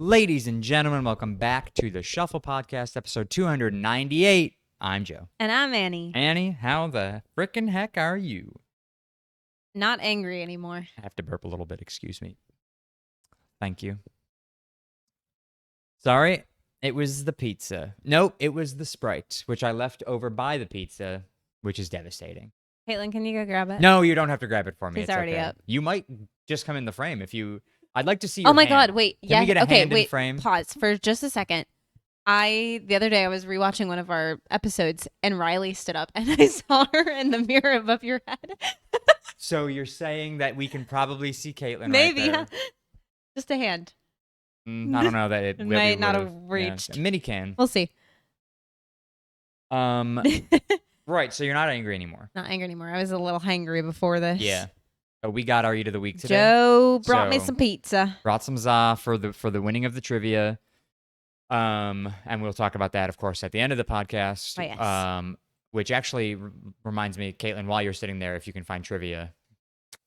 Ladies and gentlemen, welcome back to the Shuffle Podcast, episode 298. I'm Joe. And I'm Annie. Annie, how the frickin' heck are you? Not angry anymore. I have to burp a little bit, excuse me. Thank you. Sorry, it was the pizza. Nope, it was the Sprite, which I left over by the pizza, which is devastating. Caitlin, can you go grab it? No, you don't have to grab it for me. He's It's already okay. up. You might just come in the frame if you... I'd like to see your Oh my hand. God, wait. Can we get a hand in frame? Pause for just a second. The other day I was rewatching one of our episodes and Riley stood up and I saw her in the mirror above your head. So you're saying that we can probably see Caitlin Maybe, right there? yeah. Just a hand. I don't know that it Might not would've- have reached. Yeah. Mini can. We'll see. Right. So you're not angry anymore. Not angry anymore. I was a little hangry before this. Yeah. So we got our eat of the week today. Joe brought me So- some pizza. Brought some za for the winning of the trivia. And we'll talk about that, of course, at the end of the podcast. Oh, yes. Which actually reminds me, Caitlin, while you're sitting there, if you can find trivia,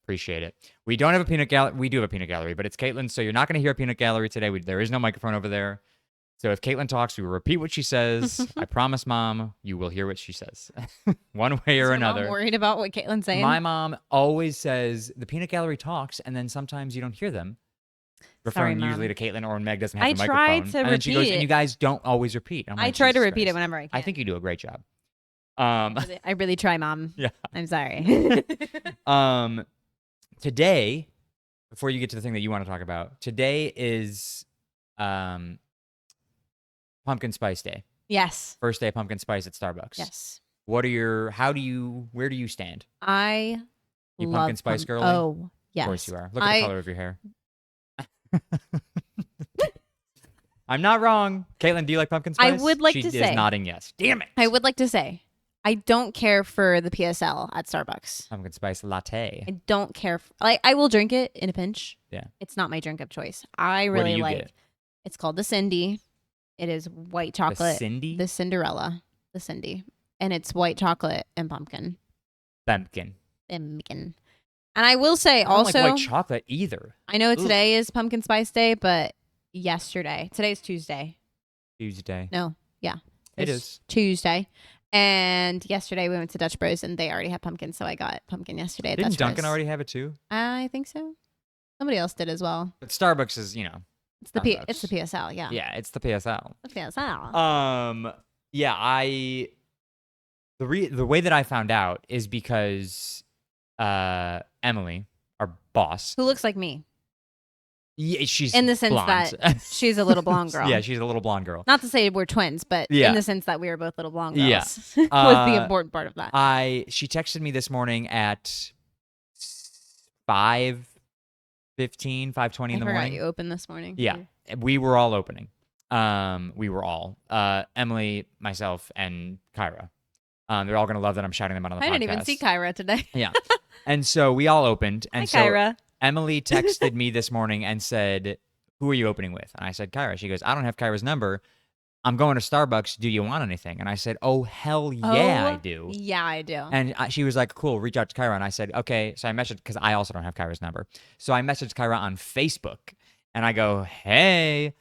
appreciate it. We don't have a peanut gallery. We do have a peanut gallery, but it's Caitlin, so you're not going to hear a peanut gallery today. There is no microphone over there. So if Caitlin talks, we will repeat what she says. I promise, Mom, you will hear what she says. One way or Is your another. mom worried about what Caitlin's saying? My mom always says the peanut gallery talks, and then sometimes you don't hear them. Referring Mom. usually to Caitlin, or when Meg doesn't have I the tried microphone. to And then she goes, repeat and it. you guys don't always repeat. I'm I like, try to Jesus repeat it Christ. whenever I can. I think you do a great job. I really try, Mom. Yeah. I'm sorry. Today, before you get to the thing that you want to talk about, today is Pumpkin Spice Day. Yes. First day of pumpkin spice at Starbucks. Yes. Where do you stand? I You love pumpkin spice girly? Oh, yes. Of course you are. Look at the color of your hair. I'm not wrong. Caitlin, do you like pumpkin spice? I would like she to is say- nodding yes. Damn it. I would like to say, I don't care for the PSL at Starbucks. Pumpkin spice latte. I don't care. I will drink it in a pinch. Yeah. It's not my drink of choice. I What do really you like. get? It's called the Cindy. It is white chocolate. The Cindy? The Cinderella. The Cindy. And it's white chocolate and pumpkin. Pumpkin. Pumpkin. And I will say I don't also, like white chocolate either. I know Ugh. today is Pumpkin Spice Day, but today's Tuesday. Tuesday. No, yeah. It It's is. Tuesday. And yesterday we went to Dutch Bros and they already had pumpkin, so I got pumpkin yesterday at Didn't Dutch Dunkin' Bros. already have it too? I think so. Somebody else did as well. But Starbucks is, It's the Starbucks. it's the PSL, yeah. yeah, it's the PSL. The PSL. Yeah, the way that I found out is because Emily, our boss, Who looks like me yeah, she's in the sense blonde. that she's a little blonde girl. Yeah, she's a little blonde girl. Not to say we're twins, but Yeah. in the sense that we were both little blonde girls. Yeah. was the important part of that. She texted me this morning at 5:15, 5:20 in I the forgot morning. you opened this morning. Yeah, we were all opening. We were all Emily, myself, and Kyra. They're all gonna love that I'm shouting them out on the podcast. I didn't even see Kyra today. Yeah, and so we all opened, and Hi, so Kyra. Emily texted me this morning and said, "Who are you opening with?" And I said, "Kyra." She goes, "I don't have Kyra's number. I'm going to Starbucks. Do you want anything?" And I said, "Oh hell yeah, I do." Yeah, I do. And she was like, "Cool, reach out to Kyra." And I said, "Okay." So I messaged, because I also don't have Kyra's number. So I messaged Kyra on Facebook, and I go, "Hey,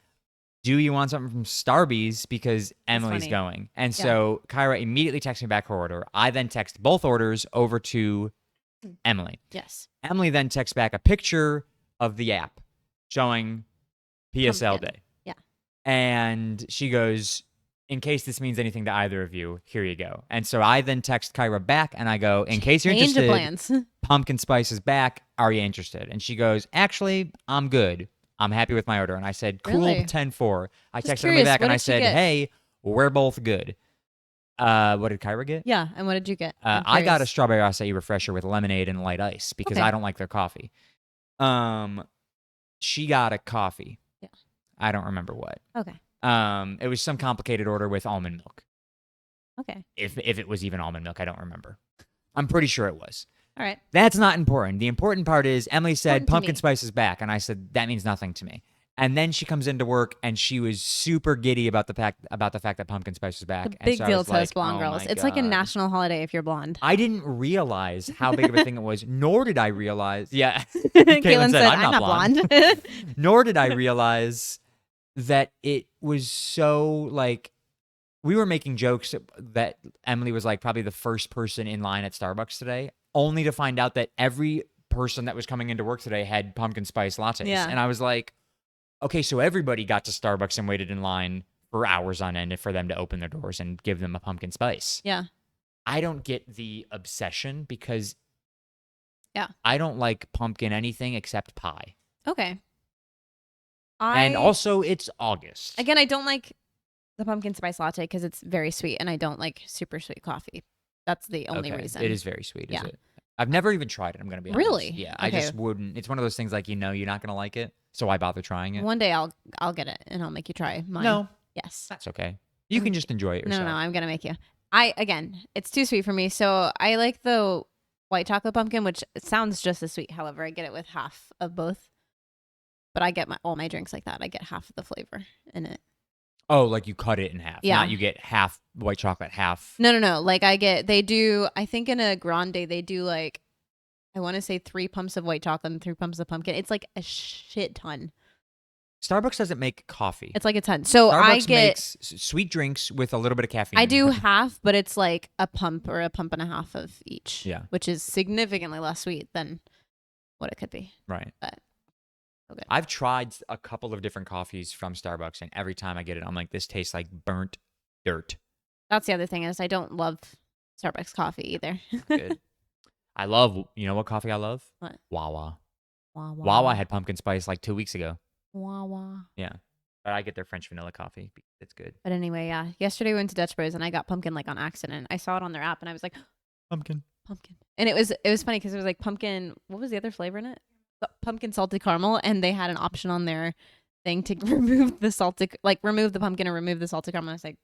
do you want something from Starbucks? Because Emily's funny. going." And so Kyra immediately texts me back her order. I then text both orders over to Emily. Yes. Emily then texts back a picture of the app showing PSL Pumpkin. Day. Yeah. And she goes, "In case this means anything to either of you, here you go." And so I then text Kyra back and I go, "In case you're Change of interested, plans. Pumpkin Spice is back. Are you interested?" And she goes, "Actually, I'm good. I'm happy with my order." And I said, "Cool, Really? 10-4. I Just texted curious, Emily back what and I did she said, get? "Hey, we're both good." What did Kyra get? Yeah. And what did you get? I'm I got a curious. strawberry acai refresher with lemonade and light ice because Okay. I don't like their coffee. She got a coffee. Yeah. I don't remember what. Okay. It was some complicated order with almond milk. Okay. If it was even almond milk, I don't remember. I'm pretty sure it was. All right. That's not important. The important part is Emily said Important to pumpkin me. spice is back, and I said that means nothing to me. And then she comes into work and she was super giddy about the fact that pumpkin spice was back. The And big so I deal was to us like, blonde "Oh girls. my It's like a God." national holiday if you're blonde. I didn't realize how big of a thing it was, nor did I realize. Yeah. Caitlin said, "I'm not blonde." Nor did I realize that it was so like we were making jokes that Emily was like probably the first person in line at Starbucks today, only to find out that every person that was coming into work today had pumpkin spice lattes. Yeah. And I was like, okay, so everybody got to Starbucks and waited in line for hours on end for them to open their doors and give them a pumpkin spice. Yeah. I don't get the obsession because Yeah. I don't like pumpkin anything except pie. Okay. And also, it's August. Again, I don't like the pumpkin spice latte because it's very sweet, and I don't like super sweet coffee. That's the only reason. It is very sweet, Yeah. is it? I've never even tried it, I'm going to be honest. Really? Yeah, I Okay. just wouldn't. It's one of those things like, you're not going to like it, so why bother trying it? One day I'll get it and I'll make you try mine. No, Yes. that's okay. You can just enjoy it No, yourself. no, I'm gonna make you. Again, it's too sweet for me. So I like the white chocolate pumpkin, which sounds just as sweet. However, I get it with half of both. But I get all my drinks like that. I get half of the flavor in it. Oh, like you cut it in half. Yeah. Not you get half white chocolate, half. No. Like I think in a grande, they do like, I want to say 3 pumps of white chocolate and 3 pumps of pumpkin. It's like a shit ton. Starbucks doesn't make coffee. It's like a ton. So Starbucks I get, makes sweet drinks with a little bit of caffeine. I do half, but it's like a pump or a pump and a half of each. Yeah. Which is significantly less sweet than what it could be. Right. But okay. I've tried a couple of different coffees from Starbucks, and every time I get it, I'm like, this tastes like burnt dirt. That's the other thing is I don't love Starbucks coffee either. Good. I love, you know what coffee I love? What? Wawa. Wawa. Wawa had pumpkin spice like 2 weeks ago. Wawa. Yeah. But I get their French vanilla coffee. It's good. But anyway, yeah. Yesterday we went to Dutch Bros and I got pumpkin like on accident. I saw it on their app and I was like, Pumpkin. And it was funny because it was like pumpkin. What was the other flavor in it? Pumpkin salted caramel, and they had an option on their thing to remove the remove the pumpkin or remove the salted caramel. I was like,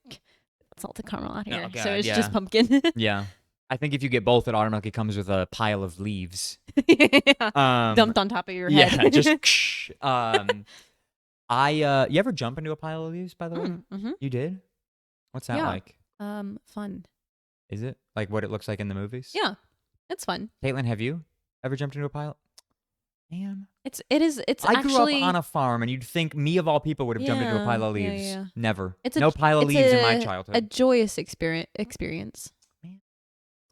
salted caramel out here. Oh, God, so it's yeah. just pumpkin. Yeah. I think if you get both, it automatically comes with a pile of leaves. Yeah. Dumped on top of your head. Yeah, just you ever jump into a pile of leaves, by the way? Mm-hmm. You did? What's that Yeah. like? Fun. Is it like what it looks like in the movies? Yeah, it's fun. Caitlin, have you ever jumped into a pile? Man. It's I grew up actually on a farm, and you'd think me of all people would have jumped into a pile of Yeah, leaves. yeah. Never. It's No pile of leaves in my a childhood. joyous experience. Man.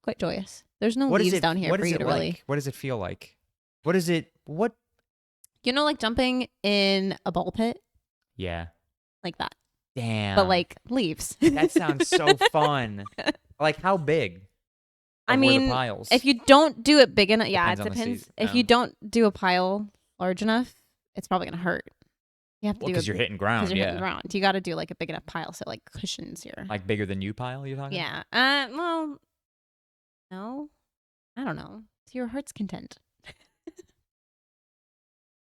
Quite joyous. There's no What is leaves it- down here what for is you it to like? really. What does it feel like? What is it? What? You know, like jumping in a ball pit, Yeah. like that, Damn. but like leaves. That sounds so fun. Like how big? I Or were mean, the piles? if you don't do it big enough, yeah, it Depends on the depends. season. If Oh. you don't do a pile large enough, it's probably gonna hurt. You have to Well, do because it you're hitting because ground. you're Yeah. hitting ground. You got to do like a big enough pile so it, like cushions your. Like bigger than you pile. You're talking? Yeah. Well, no, I don't know. To your heart's content.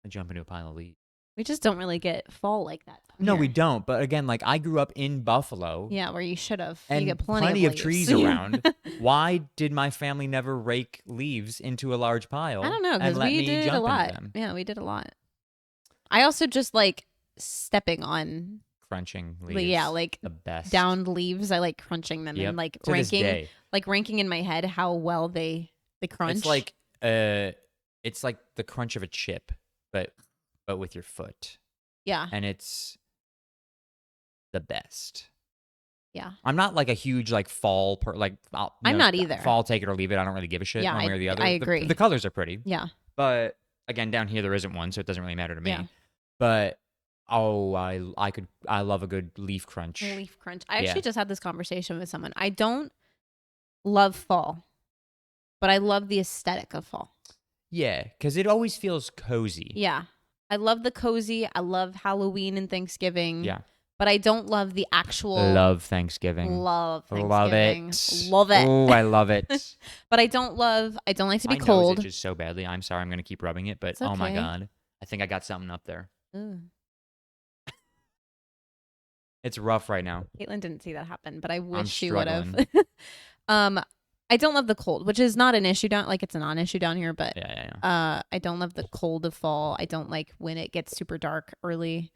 I jump into a pile of leaves. We just don't really get fall like that. No, we here. don't. But again, like I grew up in Buffalo. Yeah, where you should have. And you get plenty, of leaves. trees around. Why did my family never rake leaves into a large pile? I don't know and because let we me did jump a into lot. them? Yeah, we did a lot. I also just like stepping on, Crunching like, leaves. yeah, like the best. downed leaves. I like crunching them Yep. and like To this day. ranking in my head how well they crunch. It's like the crunch of a chip, but with your foot, yeah, and it's the best. yeah. I'm not like a huge like fall I'm not either. Fall, take it or leave it. I don't really give a shit Yeah, one way or the other. I The- agree. The colors are pretty, Yeah. but again, down here there isn't one, so it doesn't really matter to me. Yeah. But I love a good leaf crunch. Leaf crunch. I Yeah. actually just had this conversation with someone. I don't love fall, but I love the aesthetic of fall. Yeah, because it always feels cozy. Yeah. I love the cozy. I love Halloween and Thanksgiving. Yeah. But I don't love the actual Love Thanksgiving. love Thanksgiving. Love it. Love it. Oh, I love it. But I don't like to be My nose cold. itches so badly. I'm sorry. I'm going to keep rubbing it, but It's oh my okay. God. I think I got something up there. Ugh. It's rough right now. Caitlin didn't see that happen, but I wish she struggling. would have. I don't love the cold, which is not an issue down it's a non-issue down here, but Yeah. I don't love the cold of fall. I don't like when it gets super dark early.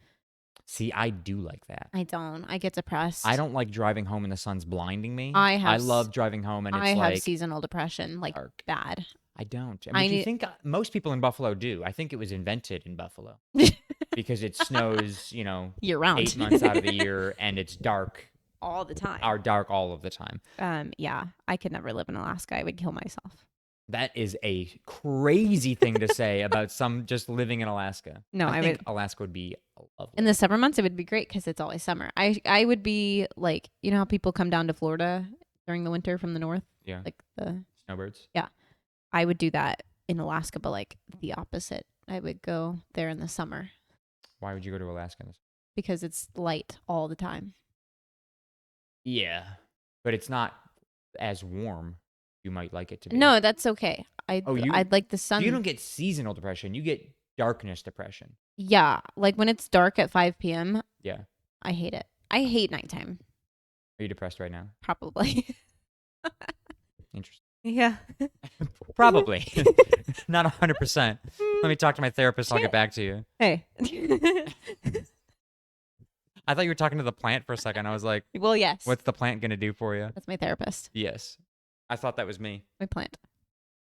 See, I do like that. I don't. I get depressed. I don't like driving home and the sun's blinding me. I love driving home and it's I have like seasonal depression, like dark. bad. I don't. I do you need- think most people in Buffalo do? I think it was invented in Buffalo. because it snows, Year round. 8 months out of the year, and it's dark, all the time. dark all of the time. Yeah, I could never live in Alaska. I would kill myself. That is a crazy thing to say about some just living in Alaska. No, I think Alaska would be lovely. In the summer months, it would be great because it's always summer. I would be like, you know how people come down to Florida during the winter from the north? Yeah. Like the snowbirds. Yeah. I would do that in Alaska, but like the opposite. I would go there in the summer. Why would you go to Alaska? Because it's light all the time. Yeah. But it's not as warm. You might like it to be. No, that's okay. I'd like the sun. You don't get seasonal depression. You get darkness depression. Yeah. Like when it's dark at 5 p.m. Yeah. I hate it. I hate nighttime. Are you depressed right now? Probably. Interesting. Yeah. Probably. Not 100%. Let me talk to my therapist. I'll get back to you. Hey. I thought you were talking to the plant for a second. I was like, well, yes. What's the plant going to do for you? That's my therapist. Yes. I thought that was me. My plant.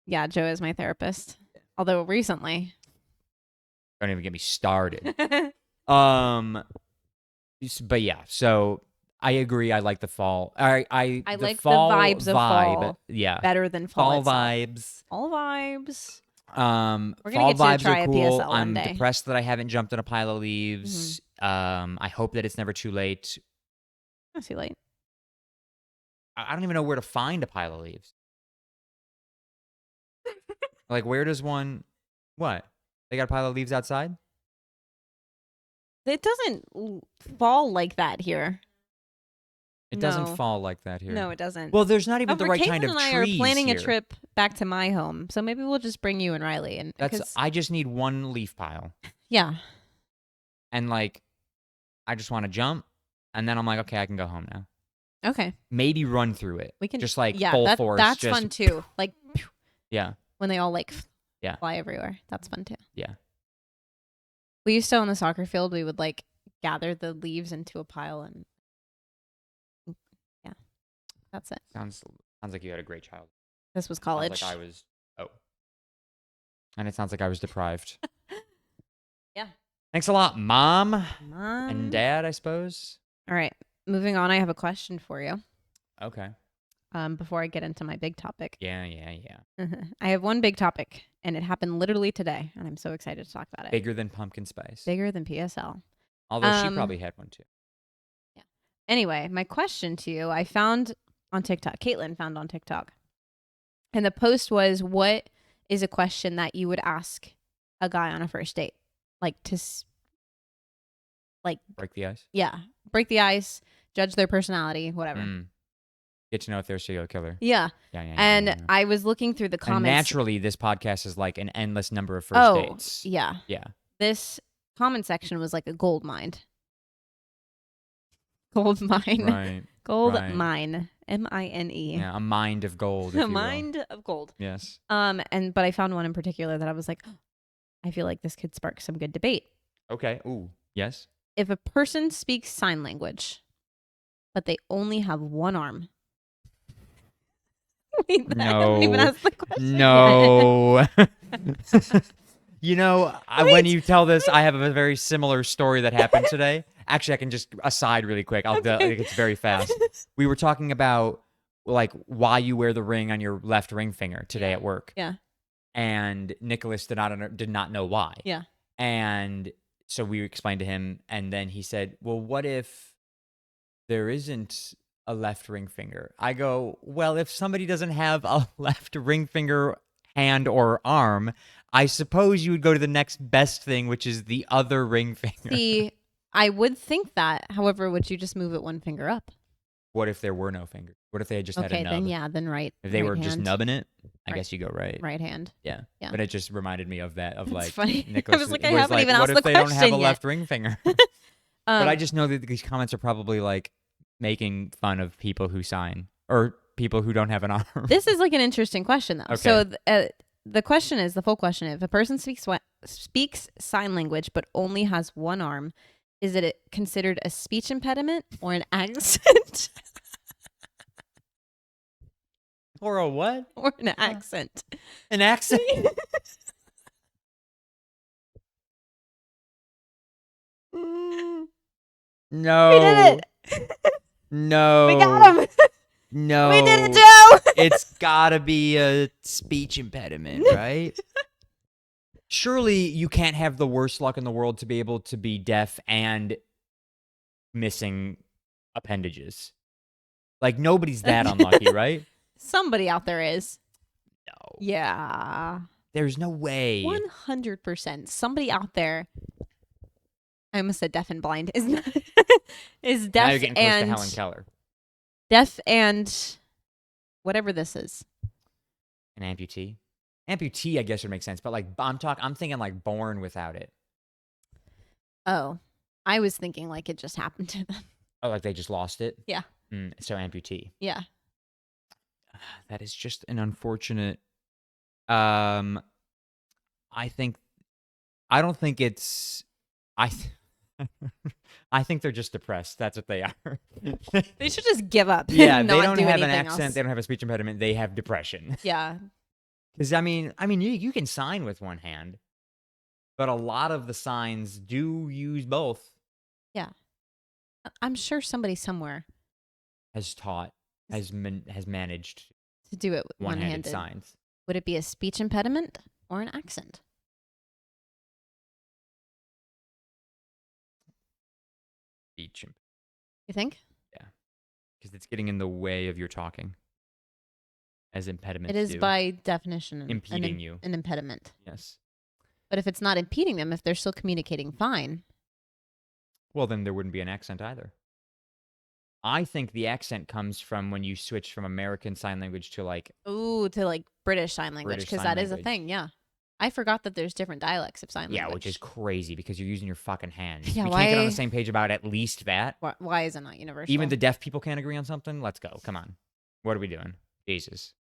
Yeah, Joe is my therapist. Although recently. Don't even get me started. But yeah, so I agree. I like the fall. I like fall the vibes of fall. Yeah. Better than fall vibes. Fall vibes. We're gonna fall get you to vibes try are a cool. PSL one I'm day. depressed that I haven't jumped in a pile of leaves. I hope that it's never too late. Not too late. I don't even know where to find a pile of leaves. Like, where does one? What? They got a pile of leaves outside? It doesn't fall like that here. It doesn't fall like that here. No, it doesn't. Well, there's not even the right Caitlin kind of and I trees are planning here. a trip back to my home, so maybe we'll just bring you and Riley. And I just need one leaf pile. Yeah. And like, I just want to jump, and then I'm like, okay, I can go home now. Okay. Maybe run through it. We can just like full force. That's fun too. Like, yeah. When they all like fly everywhere. That's fun too. Yeah. We used to on the soccer field. We would like gather the leaves into a pile and yeah, that's it. Sounds like you had a great childhood. This was college. Sounds like I was. And it sounds like I was deprived. Yeah. Thanks a lot, Mom and Dad, I suppose. All right. Moving on, I have a question for you. Okay. Before I get into my big topic. Yeah. I have one big topic, and it happened literally today, and I'm so excited to talk about it. Bigger than pumpkin spice. Bigger than PSL. Although she probably had one too. Yeah. Anyway, my question to you, I found on TikTok. Caitlin found on TikTok. And the post was, what is a question that you would ask a guy on a first date? Like break the ice? Yeah. Break the ice, judge their personality, whatever. Get to know if they're a serial killer. Yeah. And I was looking through the comments. And naturally, this podcast is like an endless number of first dates. Yeah. Yeah. This comment section was like a gold mine. Gold mine. Right. Gold mine. M-I-N-E. Yeah, a mind of gold. A mind of gold. Yes. But I found one in particular that I was like, oh, I feel like this could spark some good debate. Okay. Ooh. Yes. If a person speaks sign language, but they only have one arm. Wait, I haven't even asked the question. No. When you tell this, I have a very similar story that happened today. Actually, I can just aside really quick. It's very fast. We were talking about like why you wear the ring on your left ring finger today at work. Yeah. And Nicholas did not know why. Yeah. And so we explained to him, and then he said, well, what if there isn't a left ring finger? I go, well, if somebody doesn't have a left ring finger, hand, or arm, I suppose you would go to the next best thing, which is the other ring finger. See, I would think that. However, would you just move it one finger up? What if there were no fingers? What if they had just had a nub? Then right. If they were hand. just nubbing it, I guess you go right. Right hand. Yeah. But it just reminded me of that, of That's funny. Nicholas. I was like, I haven't even asked the question What if they don't have a yet? left ring finger? But I just know that these comments are probably like making fun of people who sign or people who don't have an arm. This is like an interesting question, though. Okay. So the question is, the full question is, if a person speaks sign language but only has one arm, is it considered a speech impediment or an accent? Or a what? Or an accent. An accent? No. We did it. No. We got him. No. We did it, Joe. It's gotta be a speech impediment, right? Surely you can't have the worst luck in the world to be able to be deaf and missing appendages. Like, nobody's that unlucky, right? Somebody out there is. No. Yeah. There's no way. 100%. Somebody out there. I almost said deaf and blind. Is Now deaf you're getting close to and Helen Keller. deaf and whatever this is. An amputee. Amputee, I guess, would make sense. But, like, I'm thinking, like, born without it. Oh, I was thinking like it just happened to them. Oh, like they just lost it? Yeah. So amputee. Yeah. That is just an unfortunate. I don't think it's. I think they're just depressed. That's what they are. They should just give up. Yeah, and they not don't do have an anything accent. else. They don't have a speech impediment. They have depression. Yeah. Because you can sign with one hand, but a lot of the signs do use both. Yeah. I'm sure somebody somewhere Has managed to do it with one-handed one-handed. signs. Would it be a speech impediment or an accent? Speech, You think? because it's getting in the way of your talking. As impediments It is do. by definition Impeding you. an impediment. Yes. But if it's not impeding them, if they're still communicating fine. Well, then there wouldn't be an accent either. I think the accent comes from when you switch from American Sign Language to like Ooh, to like British Sign Language, British because Sign that is a Language. thing, yeah. I forgot that there's different dialects of sign language. yeah, which is crazy because you're using your fucking hands. Yeah, we can't get on why- the same page about at least that. Why is it not universal? Even the deaf people can't agree on something. Let's go. Come on. What are we doing? Jesus.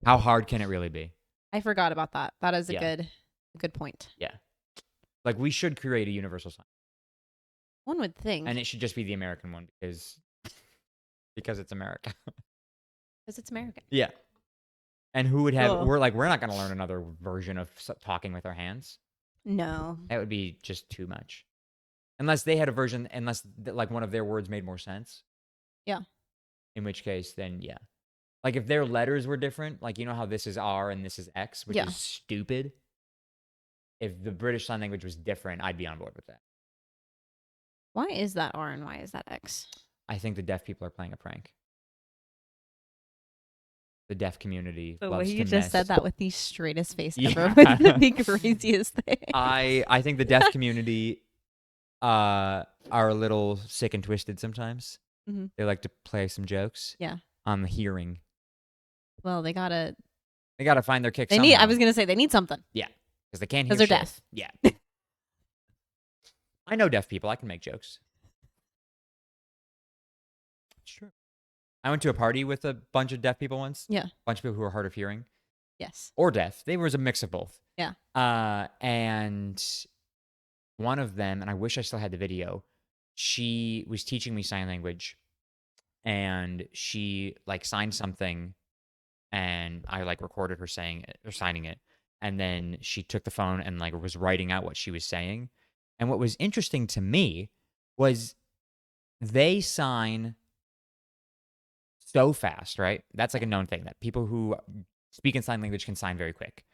How hard can it really be? I forgot about that. That is a Yeah. good point. Yeah. Like we should create a universal sign, One would think, and it should just be the American one because it's America. because it's American. Yeah. And who would have? Ugh. We're not going to learn another version of talking with our hands. No. That would be just too much. Unless they had a version, like one of their words made more sense. Yeah. In which case, then yeah. Like if their letters were different, like you know how this is R and this is X, which Yeah. is stupid. If the British Sign Language was different, I'd be on board with that. Why is that R and why is that X? I think the deaf people are playing a prank. The deaf community The loves way to you just mess. said that with the straightest face Yeah. ever was the craziest thing. I think the deaf community are a little sick and twisted sometimes. Mhm. They like to play some jokes. Yeah. On the hearing. Well, they gotta. They got to find their kick They somehow. need. I was gonna say they need something. Because they can't hear 'Cause they're shit. deaf. Yeah. I know deaf people. I can make jokes. Sure. I went to a party with a bunch of deaf people once. Yeah. A bunch of people who are hard of hearing. Yes. Or deaf. They was a mix of both. Yeah. And one of them, and I wish I still had the video, she was teaching me sign language. And she like signed something and I like recorded her saying it or signing it. And then she took the phone and like was writing out what she was saying. And what was interesting to me was they sign so fast, right? That's like a known thing that people who speak in sign language can sign very quick.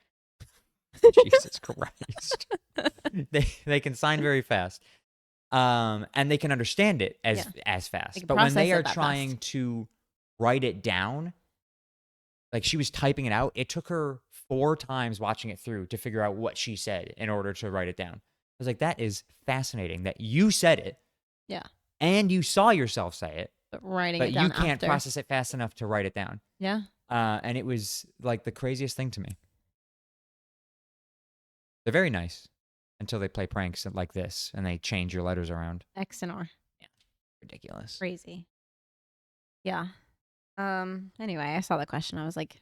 Jesus Christ. They can sign very fast. And they can understand it as fast. can But when they process it are that trying fast. to write it down, like she was typing it out, it took her 4 times watching it through to figure out what she said in order to write it down. I was like, that is fascinating that you said it. Yeah. And you saw yourself say it, But writing but it down you can't after. process it fast enough to write it down. Yeah. And it was like the craziest thing to me. They're very nice until they play pranks like this and they change your letters around. X and R. Ridiculous. Crazy. Yeah. Anyway, I saw the question. I was like,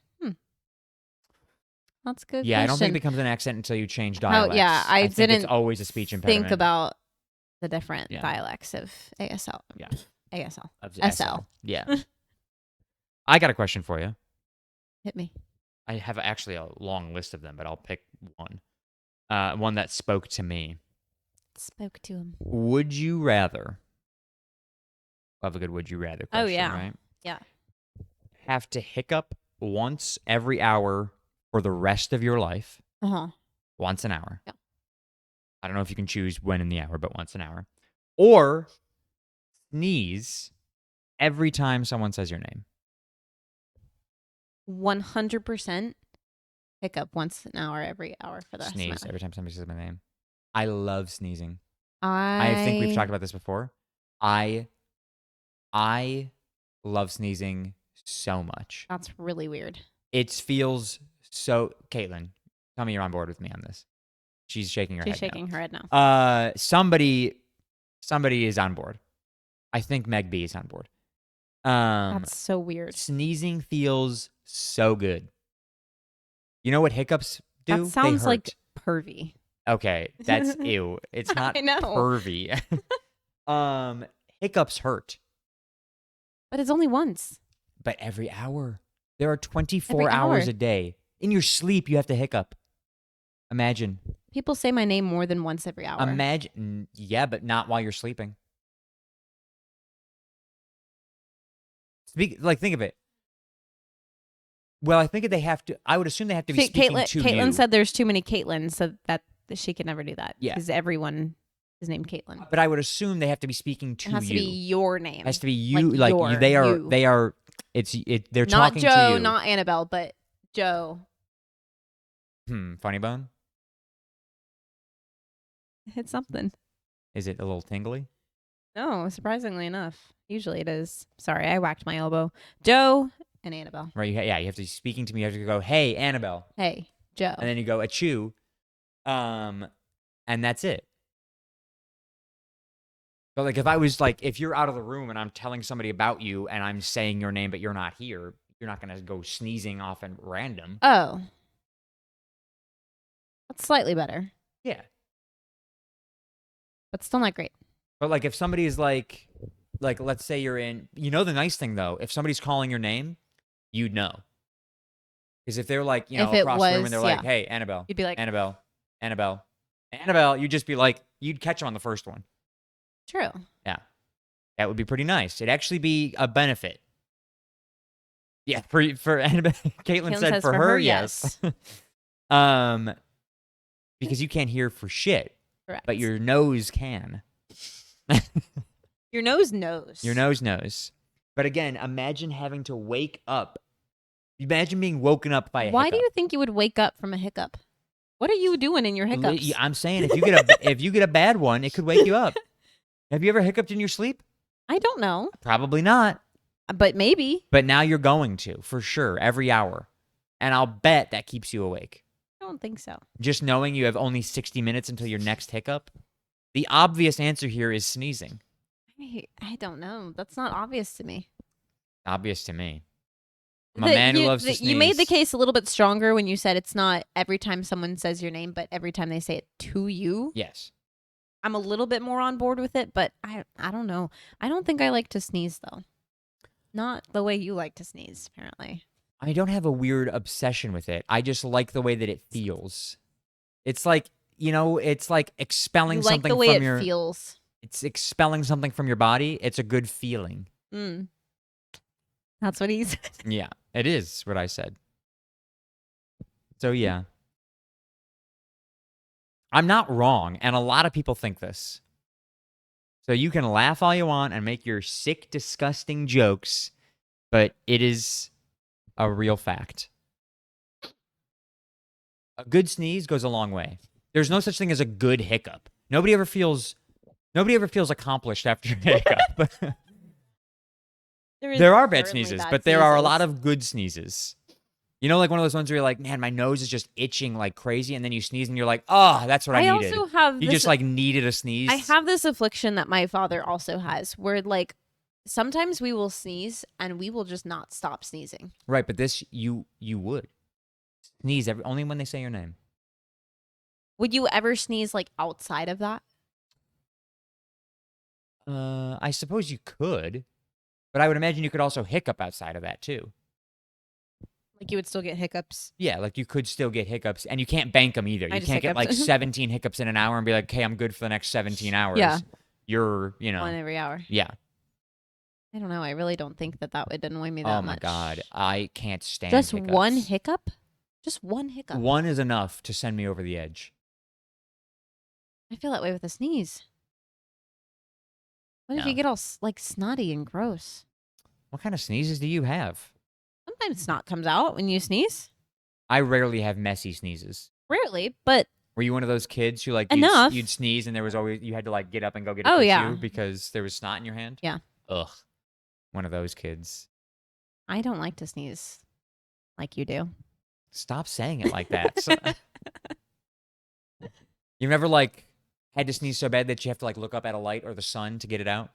that's a good. Yeah, I don't think it question. becomes an accent until you change How- dialects. yeah, I think didn't it's always a speech impediment. Think about the different Yeah. dialects of ASL. Yeah. ASL. Of SL. Yeah. I got a question for you. Hit me. I have actually a long list of them, but I'll pick one. One that spoke to me. Spoke to him. Would you rather? Love a good would you rather question, Oh, yeah. right? Yeah. Have to hiccup once every hour for the rest of your life. Uh-huh. Once an hour. Yeah. I don't know if you can choose when in the hour, but once an hour. Or sneeze every time someone says your name. 100% hiccup once an hour every hour for the rest of my Sneeze life. every time somebody says my name. I love sneezing. I I think we've talked about this before. I love sneezing so much. That's really weird. It feels so. Caitlin, tell me you're on board with me on this. She's shaking her She's head. shaking her head now. Somebody is on board. I think Meg B is on board. That's so weird. Sneezing feels so good. You know what hiccups do? That sounds They hurt. like pervy. Okay, that's ew. It's not I know. pervy. Hiccups hurt, But it's only once. but every hour. There are 24 Every hours hour. a day. In your sleep, you have to hiccup. Imagine. People say my name more than once every hour. Imagine. Yeah, but not while you're sleeping. Think of it. Well, I think they have to. I would assume they have to be speaking to Caitlin you. said there's too many Caitlins, so that she could never do that. Yeah. Because everyone is named Caitlin. But I would assume they have to be speaking to It has you. to be your name. It has to be you. Like They are. you. They are. They're Not talking Joe, to you. not Annabelle, but Joe. Funny bone. It's something. Is it a little tingly? No, surprisingly enough. Usually it is. Sorry, I whacked my elbow. Joe and Annabelle. Right. You have to be speaking to me. You have to go, hey, Annabelle. Hey, Joe. And then you go, achoo. And that's it. But like if you're out of the room and I'm telling somebody about you and I'm saying your name but you're not here, you're not gonna go sneezing off at random. Oh. That's slightly better, Yeah. but still not great. But like if somebody is like let's say you're in, the nice thing though, if somebody's calling your name, you'd know. Because if they're like, If it across the room was- and they're like, hey, Annabelle, You'd be like, Annabelle, you'd just be like, you'd catch them on the first one. true. Yeah. That would be pretty nice. It'd actually be a benefit. Yeah, for Annabelle, Caitlin said says for her, yes. Because you can't hear for shit, Correct. but your nose can. Your nose knows. Your nose knows. But again, imagine having to wake up. Imagine being woken up by a Why hiccup. do you think you would wake up from a hiccup? What are you doing in your hiccups? I'm saying if you get a bad one, it could wake you up. Have you ever hiccuped in your sleep? I don't know, Probably not. but maybe. But now you're going to, for sure, every hour. And I'll bet that keeps you awake. I don't think so. Just knowing you have only 60 minutes until your next hiccup. The obvious answer here is sneezing. I don't know. That's not obvious to me. Obvious to me. I'm a man who loves to sneeze. You made the case a little bit stronger when you said it's not every time someone says your name, but every time they say it to you. Yes. I'm a little bit more on board with it, but I don't know. I don't think I like to sneeze, though. Not the way you like to sneeze, apparently. I don't have a weird obsession with it. I just like the way that it feels. It's like, it's like expelling You like something the way from it your... feels. It's expelling something from your body. It's a good feeling. Mm. That's what he said. Yeah, it is what I said. So, yeah. I'm not wrong, and a lot of people think this. So you can laugh all you want and make your sick, disgusting jokes, but it is a real fact. A good sneeze goes a long way. There's no such thing as a good hiccup. Nobody ever feels accomplished after a hiccup. There There are bad certainly sneezes, bad but there are a sneezes. lot of good sneezes. Like one of those ones where you're like, man, my nose is just itching like crazy, and then you sneeze and you're like, oh, that's what I needed. also have You this, just like needed a sneeze. I have this affliction that my father also has, where like sometimes we will sneeze and we will just not stop sneezing. Right, but this you would sneeze only when they say your name. Would you ever sneeze like outside of that? I suppose you could, but I would imagine you could also hiccup outside of that too. Like you would still get hiccups. Yeah, like you could still get hiccups, and you can't bank them either. I You just can't get like hiccuped. 17 hiccups in an hour and be like, okay, I'm good for the next 17 hours. Yeah. You're, One every hour. yeah. I don't know. I really don't think that would annoy me that much. Oh my God. I can't stand Just hiccups. one hiccup? Just one hiccup. One is enough to send me over the edge. I feel that way with a sneeze. What if No. you get all like snotty and gross? What kind of sneezes do you have? Sometimes snot comes out when you sneeze. I rarely have messy sneezes. Rarely, but Were you one of those kids who like Enough. you'd sneeze and there was always you had to like get up and go get a Oh, tissue yeah. because there was snot in your hand? Yeah. Ugh. One of those kids. I don't like to sneeze like you do. Stop saying it like that. You've never like had to sneeze so bad that you have to like look up at a light or the sun to get it out?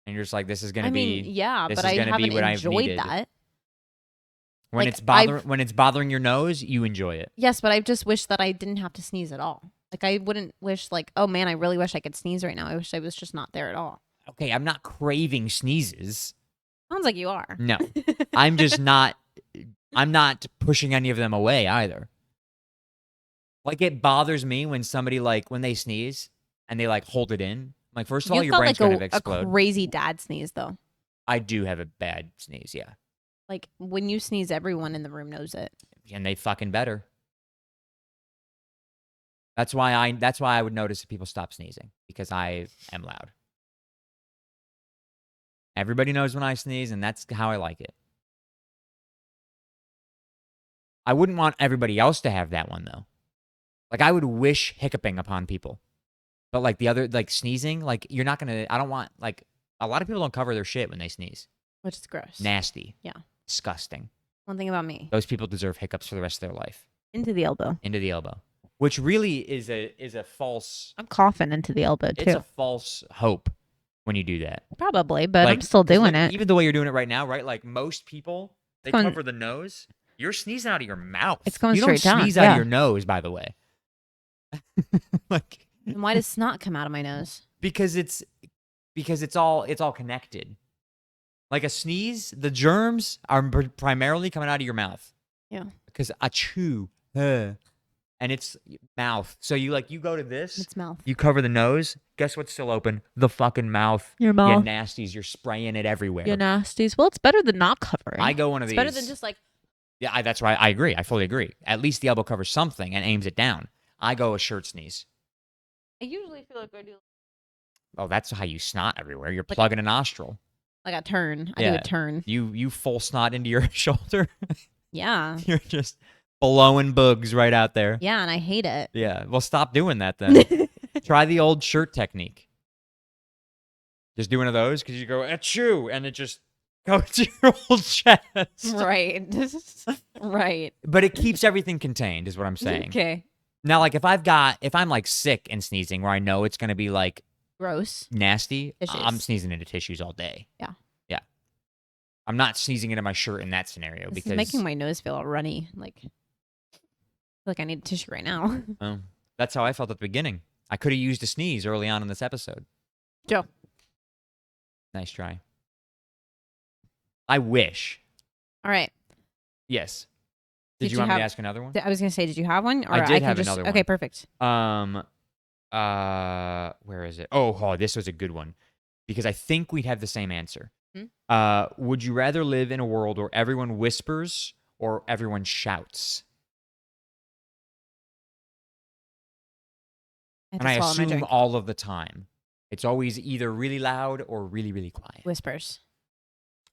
And you're just like, this is gonna be yeah, this but is I gonna be haven't what I've enjoyed needed. that. When Like, it's when it's bothering your nose, you enjoy it. Yes, but I just wish that I didn't have to sneeze at all. Like I wouldn't wish like, oh man, I really wish I could sneeze right now. I wish I was just not there at all. Okay, I'm not craving sneezes. Sounds like you are. No. I'm just not I'm not pushing any of them away either. Like it bothers me when somebody like when they sneeze and they like hold it in. Like first of all, You've your got brain's like gonna a explode. crazy dad sneeze though. I do have a bad sneeze, yeah. Like when you sneeze, everyone in the room knows it. And they fucking better. That's why I would notice if people stop sneezing, because I am loud. Everybody knows when I sneeze, and that's how I like it. I wouldn't want everybody else to have that one though. Like I would wish hiccuping upon people. But like the other like sneezing, like you're not gonna I don't want like a lot of people don't cover their shit when they sneeze. Which is gross. Nasty. Yeah. Disgusting. One thing about me. Those people deserve hiccups for the rest of their life. Into the elbow. Into the elbow. Which really is a false I'm coughing into the elbow too. it's a false hope when you do that. Probably, but Like, I'm still 'cause, doing like, it. Even the way you're doing it right now, right? Like most people, they Going- cover the nose. You're sneezing out of your mouth. It's going you straight don't down, sneeze out yeah. of your nose, by the way. Like And why does snot come out of my nose? because it's all connected. Like a sneeze, the germs are primarily coming out of your mouth. Yeah. Because achoo, and it's mouth. So you go to this, It's mouth. you cover the nose. Guess what's still open? The fucking mouth. Your You mouth. nasties. You're spraying it everywhere. Your nasties. Well, it's better than not covering. I go one of It's these. better than just like. Yeah, that's right. I agree. I fully agree. At least the elbow covers something and aims it down. I go a shirt sneeze. I usually feel like I do Oh, that's how you snot everywhere. You're plugging a nostril. like a turn. I do Yeah. a turn. You full snot into your shoulder. Yeah. You're just blowing bugs right out there. Yeah, and I hate it. Yeah. Well, stop doing that then. Try the old shirt technique. Just do one of those because you go achoo, and it just goes to your whole chest. Right. Right. But it keeps everything contained, is what I'm saying. Okay. Now, like if I'm like sick and sneezing, where I know it's gonna be like Gross. nasty, Tissues. I'm sneezing into tissues all day. Yeah. Yeah. I'm not sneezing into my shirt in that scenario This because is making my nose feel all runny. Like I need a tissue right now. oh, that's how I felt at the beginning. I could have used a sneeze early on in this episode. Joe. Nice try. I wish. All right. Yes. Did Did you you want me to have- ask another one? I was gonna say, did you have one? Or I did can have just, another Okay, one. perfect. Where is it? Oh, this was a good one because I think we'd have the same answer. Hmm? Would you rather live in a world where everyone whispers or everyone shouts? And I have to swallow my assume drink. all of the time. It's always either really loud or really, really quiet. Whispers.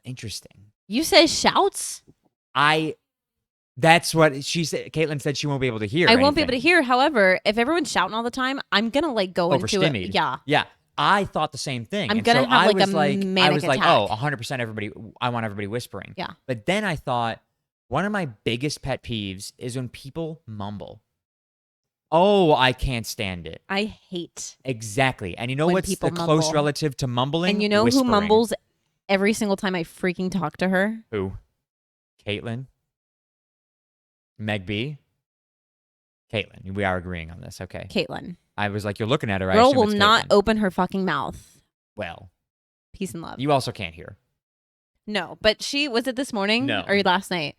Interesting. You say shouts? That's what she said. Caitlin said she won't be able to hear. I won't be able to anything. hear. However, if everyone's shouting all the time, I'm gonna like go into it. Overstimulated. Yeah. Yeah. I thought the same thing. I'm And gonna so have, I like, a was like, I manic was like, attack. oh, 100% everybody. I want everybody whispering. Yeah. But then I thought one of my biggest pet peeves is when people mumble. Oh, I can't stand it. I hate. Exactly. And you know When what's the people close mumble. relative to mumbling? And you know Whispering. who mumbles every single time I freaking talk to her? Who? Caitlin? Meg B? Caitlin. We are agreeing on this. Okay. Caitlin. I was like, you're looking at her. I Girl assume will it's not Caitlin. open her fucking mouth. Well, Peace and love. you also can't hear. No, but was it this morning No. or last night?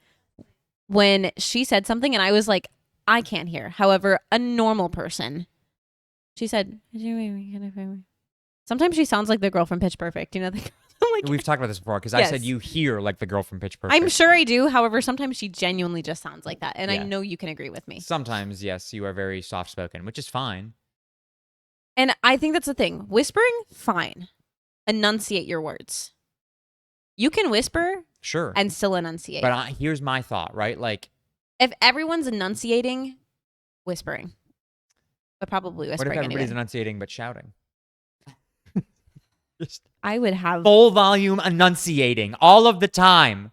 when she said something and I was like, I can't hear. However, a normal person, she said, sometimes she sounds like the girl from Pitch Perfect. You know, I'm like, We've talked about this before because I Yes. said you hear like the girl from Pitch Perfect. I'm sure I do. However, sometimes she genuinely just sounds like that. And I Yeah. know you can agree with me. Sometimes, yes, you are very soft spoken, which is fine. And I think that's the thing. Whispering, fine. Enunciate your words. You can whisper Sure. and still enunciate. But here's my thought, right? Like, if everyone's enunciating, whispering. But probably what whispering if everybody's anyway. enunciating but shouting? Just I would have full volume enunciating all of the time.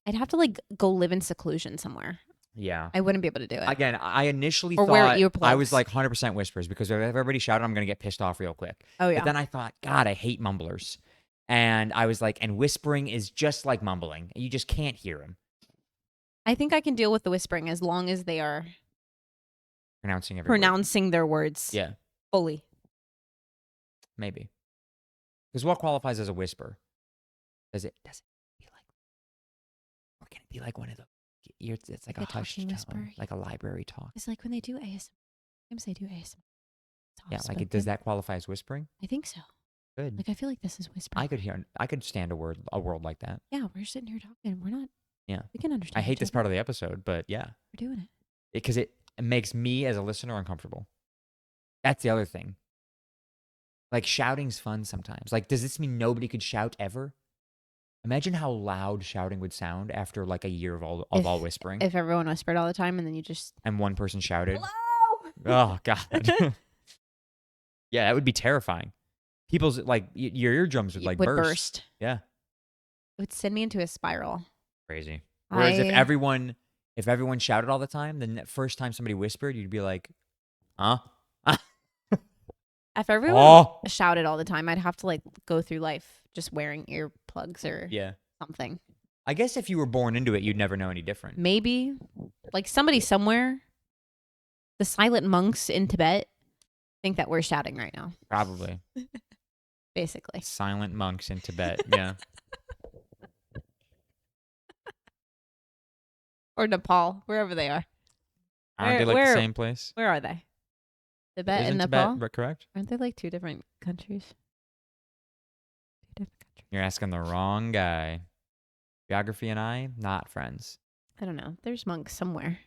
I'd have to like go live in seclusion somewhere. Yeah. I wouldn't be able to do it. Again, I initially Or wear thought I was earplugs. like 100% whispers because if everybody shouted, I'm going to get pissed off real quick. Oh yeah. But then I thought, God, I hate mumblers. And I was like, and whispering is just like mumbling. You just can't hear them. I think I can deal with the whispering as long as they are Pronouncing every word. pronouncing their words Yeah, fully. maybe. Because what qualifies as a whisper? Does it be like, or can it be like one of the, it's like Like a a hushed talking tone, whisper? like a library talk. It's like when they do ASMR. Sometimes they do ASMR. Yeah, like does that qualify as whispering? I think so. Good. Like I feel like this is whispering. I could stand a world like that. Yeah, we're sitting here talking. We're not. Yeah. We can understand. I hate each this other. part of the episode, but yeah. We're doing it. Because it makes me as a listener uncomfortable. That's the other thing. Like shouting's fun sometimes. Like, does this mean nobody could shout ever? Imagine how loud shouting would sound after like a year of all whispering. If everyone whispered all the time and then you just And one person shouted. hello. Oh God. Yeah, that would be terrifying. People's like your eardrums would like burst. Yeah. It would send me into a spiral. Crazy. Whereas if I- everyone shouted all the time, then that first time somebody whispered, you'd be like, huh? If everyone Oh. shouted all the time, I'd have to like go through life just wearing earplugs or Yeah. something. I guess if you were born into it, you'd never know any different. Maybe like somebody somewhere, the silent monks in Tibet think that we're shouting right now. Probably. Basically. Silent monks in Tibet. Yeah. Or Nepal, wherever they are. Aren't they like the same place? Where are they? Tibet Isn't and Nepal? Tibet correct? Aren't they like two different countries? Two different countries. You're asking the wrong guy. Geography and I, not friends. I don't know. There's monks somewhere.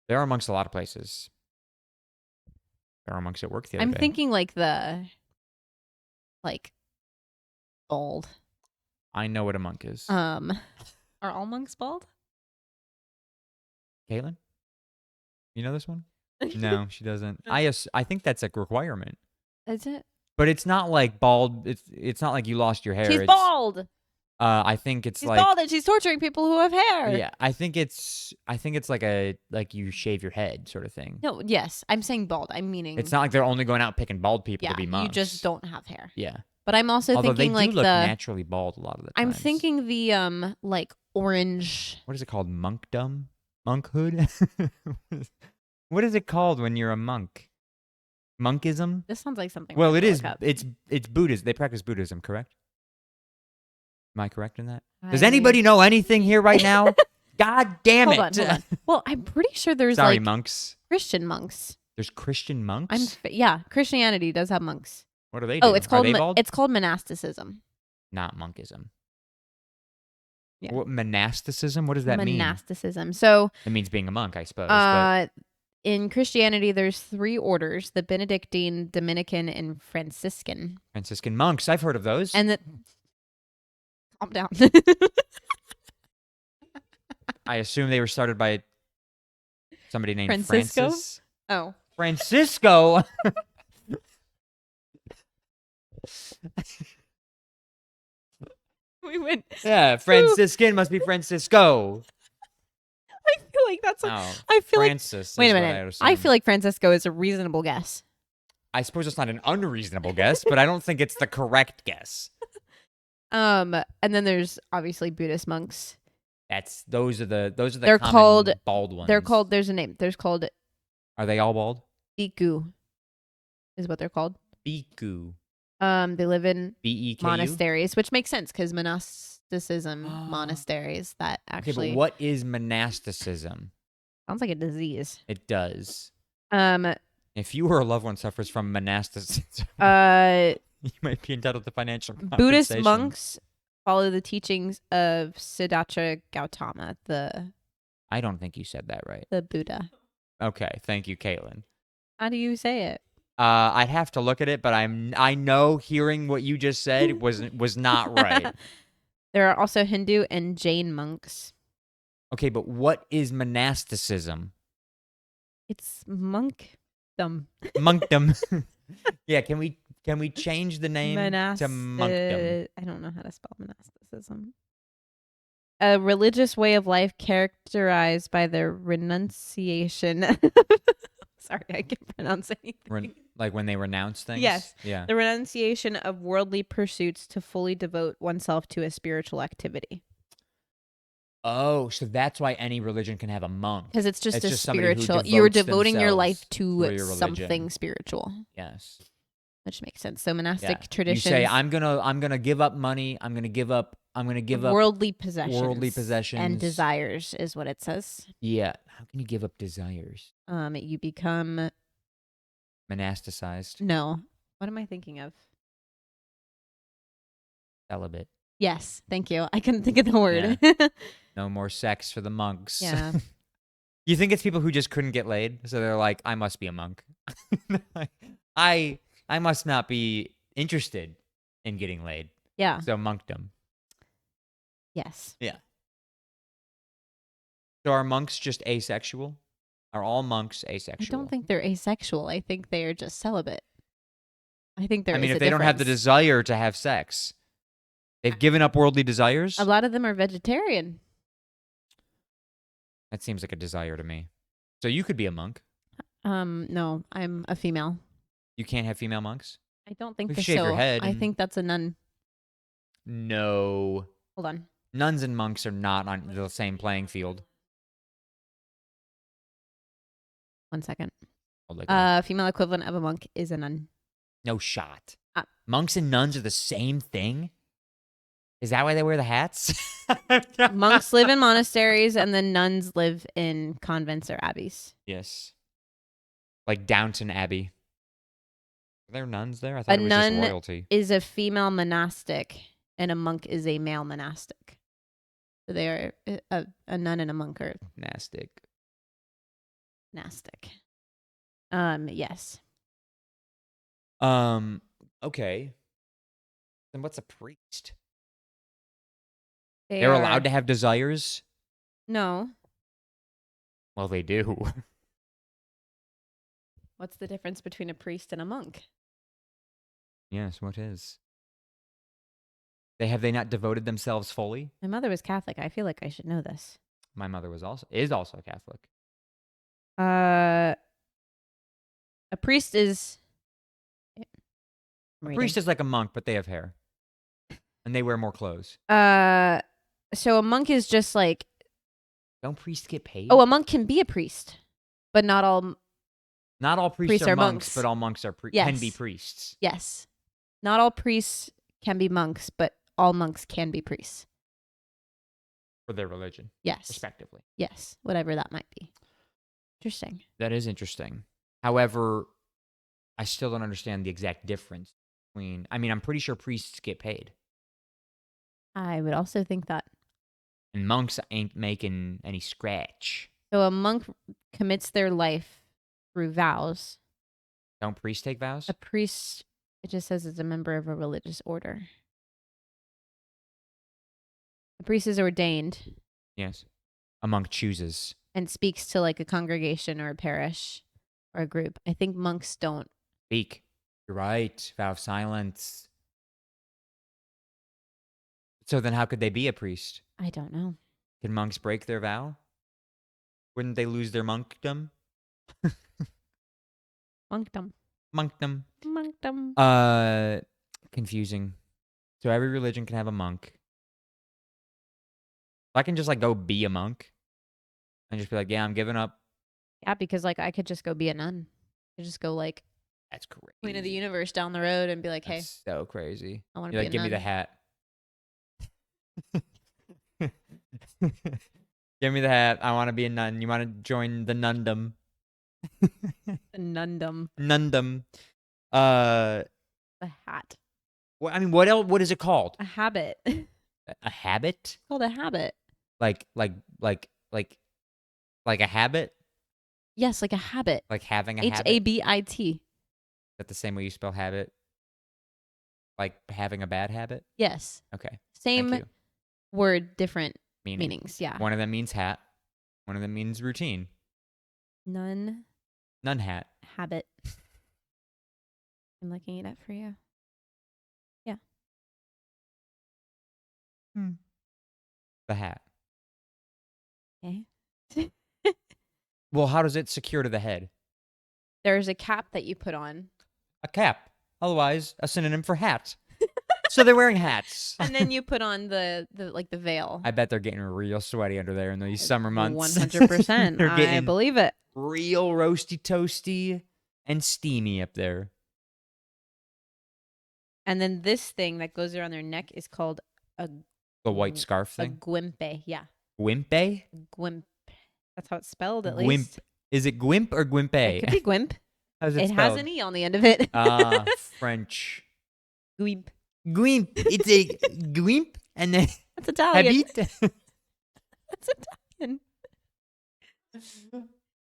They're amongst a lot of places. They're amongst at work the other I'm day. thinking like bald. I know what a monk is. Are all monks bald? Caitlin? You know this one? No, she doesn't. I think that's a requirement. Is it? But it's not like bald. It's not like you lost your hair. She's It's, bald. I think it's She's like bald and she's torturing people who have hair. yeah. I think it's like you shave your head sort of thing. No, yes. I'm saying bald. I'm meaning It's not like they're only going out picking bald people yeah, to be monks. you just don't have hair. Yeah. But I'm also Although thinking they do like look the naturally bald a lot of the I'm times. thinking the like orange. What is it called? Monkdom? Monkhood? What is it called when you're a monk? Monkism? This sounds like something. Well, we it could is. look up. It's Buddhism. They practice Buddhism, correct? Am I correct in that? Does I- anybody know anything here right now? God damn it! Hold on. Well, I'm pretty sure there's Sorry, like monks. Christian monks. There's Christian monks. Yeah, Christianity does have monks. What do they do? Oh, it's Are called they bald? it's called monasticism. Not monkism. Yeah. What, monasticism? What does that mean? Monasticism. So, It means being a monk, I suppose. But in Christianity, there's 3 orders: the Benedictine, Dominican, and Franciscan. Franciscan monks, I've heard of those. And the calm down. I assume they were started by somebody named Francisco? Francis. Oh, Francisco. we went. Yeah, Franciscan must be Francisco. I feel like that's. Oh, I feel Francis. like. Wait is a what I minute. would I assume. feel like Francisco is a reasonable guess. I suppose it's not an unreasonable guess, but I don't think it's the correct guess. And then there's obviously Buddhist monks. Those are the They're common called- bald ones. They're called. There's a name. There's called Are they all bald? Bhikkhu, is what they're called. Bhikkhu. They live in B-E-K-U? monasteries, which makes sense because monasteries that Okay, actually but what is monasticism? sounds like a disease. It does. Um, If you or a loved one suffers from monasticism, uh, you might be entitled to financial Buddhist compensation. monks follow the teachings of Siddhartha Gautama, I don't think you said that right. the Buddha. Okay, thank you, Caitlin. How do you say it? I'd have to look at it, but I know hearing what you just said was not right. There are also Hindu and Jain monks. Okay, but what is monasticism? It's monkdom. Monkdom. Yeah, can we change the name to monkdom? I don't know how to spell monasticism. A religious way of life characterized by the renunciation. Sorry, I can't pronounce anything. Like when they renounce things? Yes. Yeah. The renunciation of worldly pursuits to fully devote oneself to a spiritual activity. Oh, so that's why any religion can have a monk. Because it's just a somebody who spiritual. You're devotes devoting your life themselves for to your something religion. spiritual. Yes. Which makes sense. So monastic Yeah. traditions. You say I'm gonna give up money. I'm gonna give up worldly possessions. and And desires is what it says. Yeah. How can you give up desires? You become Monasticized. no. What am I thinking of? Celibate. Yes, thank you. I couldn't think of the word. No more sex for the monks. Yeah. You think it's people who just couldn't get laid, so they're like, I must be a monk. I must not be interested in getting laid. Yeah. So monkdom. Yes. Yeah. So are monks just asexual? Are all monks asexual? I don't think they're asexual. I think they are just celibate. I think there is if a they don't have the difference. desire to have sex, they've given up worldly desires? A lot of them are vegetarian. That seems like a desire to me. So you could be a monk. No, I'm a female. You can't have female monks? I don't think We so. shave your head I and- think that's a nun. No. Hold on. Nuns and monks are not on the same playing field. 1 second. Hold it on. Female equivalent of a monk is a nun. No shot. Uh, Monks and nuns are the same thing? Is that why they wear the hats? Monks live in monasteries, and the nuns live in convents or abbeys. Yes. Like Downton Abbey. Are there nuns there? I thought A it was nun just royalty. is a female monastic, and a monk is a male monastic. So they are a nun and a monk are Nastic. monastic. Yes. Okay. Then what's a priest? They They're are- allowed to have desires? No. Well, they do. What's the difference between a priest and a monk? Yes, what is? Have they not devoted themselves fully? My mother was Catholic. I feel like I should know this. My mother is also Catholic. A priest is. A priest is like a monk, but they have hair. And they wear more clothes. So a monk is just like. Don't priests get paid? Oh, a monk can be a priest, but not all. Not all priests are monks, monks. but all monks are Yes. can be priests. Yes, not all priests can be monks, but all monks can be priests. For their religion, Yes. respectively. Yes, whatever that might be. Interesting. That is interesting. However, I still don't understand the exact difference between. I mean, I'm pretty sure priests get paid. I would also think that. And monks ain't making any scratch. So a monk commits their life through vows. Don't priests take vows? A priest, it just says, is a member of a religious order. A priest is ordained Yes. A monk chooses. and speaks to like a congregation or a parish or a group. I think monks don't. Speak. You're right. Vow of silence. So then how could they be a priest? I don't know. Can monks break their vow? Wouldn't they lose their monkdom? Monkdom. Monkdom. Monkdom. Confusing. So every religion can have a monk. I can just like go be a monk and just be like, yeah, I'm giving up. Yeah, because like I could just go be a nun. I could just go like That's crazy. Queen of the Universe down the road and be like, hey, That's so crazy. I want to You're be like, a give nun. me the hat. Give me the hat. I want to be a nun. You want to join the nundom? A nundum. Nundom. Uh, A hat. I mean, what else? What is it called? A habit. It's A habit? called a habit. Like, like a habit? Yes, like a habit. Like having a H habit? A B I T. Is that the same way you spell habit? Like having a bad habit? Yes. Okay. Same Thank you. word, different Meaning. meanings. Yeah. One of them means hat. One of them means routine. Nun Nun hat. habit. I'm looking it up for you. Yeah. The hat. Okay. Well, how does it secure to the head? There's a cap that you put on. A cap. Otherwise, a synonym for hat. So they're wearing hats. And then you put on the veil. I bet they're getting real sweaty under there in these summer months. 100%. They're I getting believe it. real roasty toasty and steamy up there. And then this thing that goes around their neck is called The white scarf a thing. guimpe. Yeah. Gwimpe? Gwimp. That's how it's spelled, at Gwimp. least. Is it gwimp or It gwimpe? could be gwimp. How's It spelled? has an E on the end of it. French. Gwimp. Gwimp. It's a gwimp and then That's Italian. habit. That's Italian.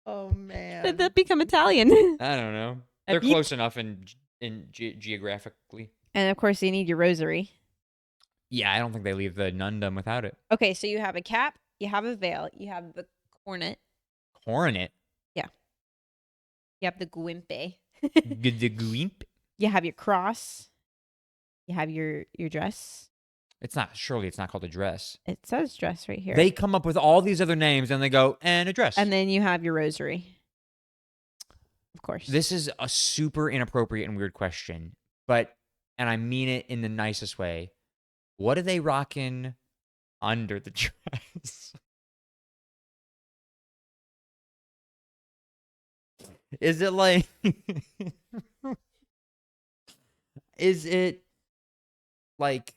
Oh man. Did that become Italian? I don't know. They're Habit. close enough in geographically. And of course, you need your rosary. Yeah, I don't think they leave the nundom without it. Okay, so you have a cap, you have a veil, you have the cornet, Coronet. you have the guimpe, The gwimp. you have your cross, you have your dress. It's not. Surely it's not called a dress. It says dress right here. They come up with all these other names and they go and a dress. And then you have your rosary. Of course. This is a super inappropriate and weird question, and I mean it in the nicest way. What are they rocking under the dress? Is it like? Is it like?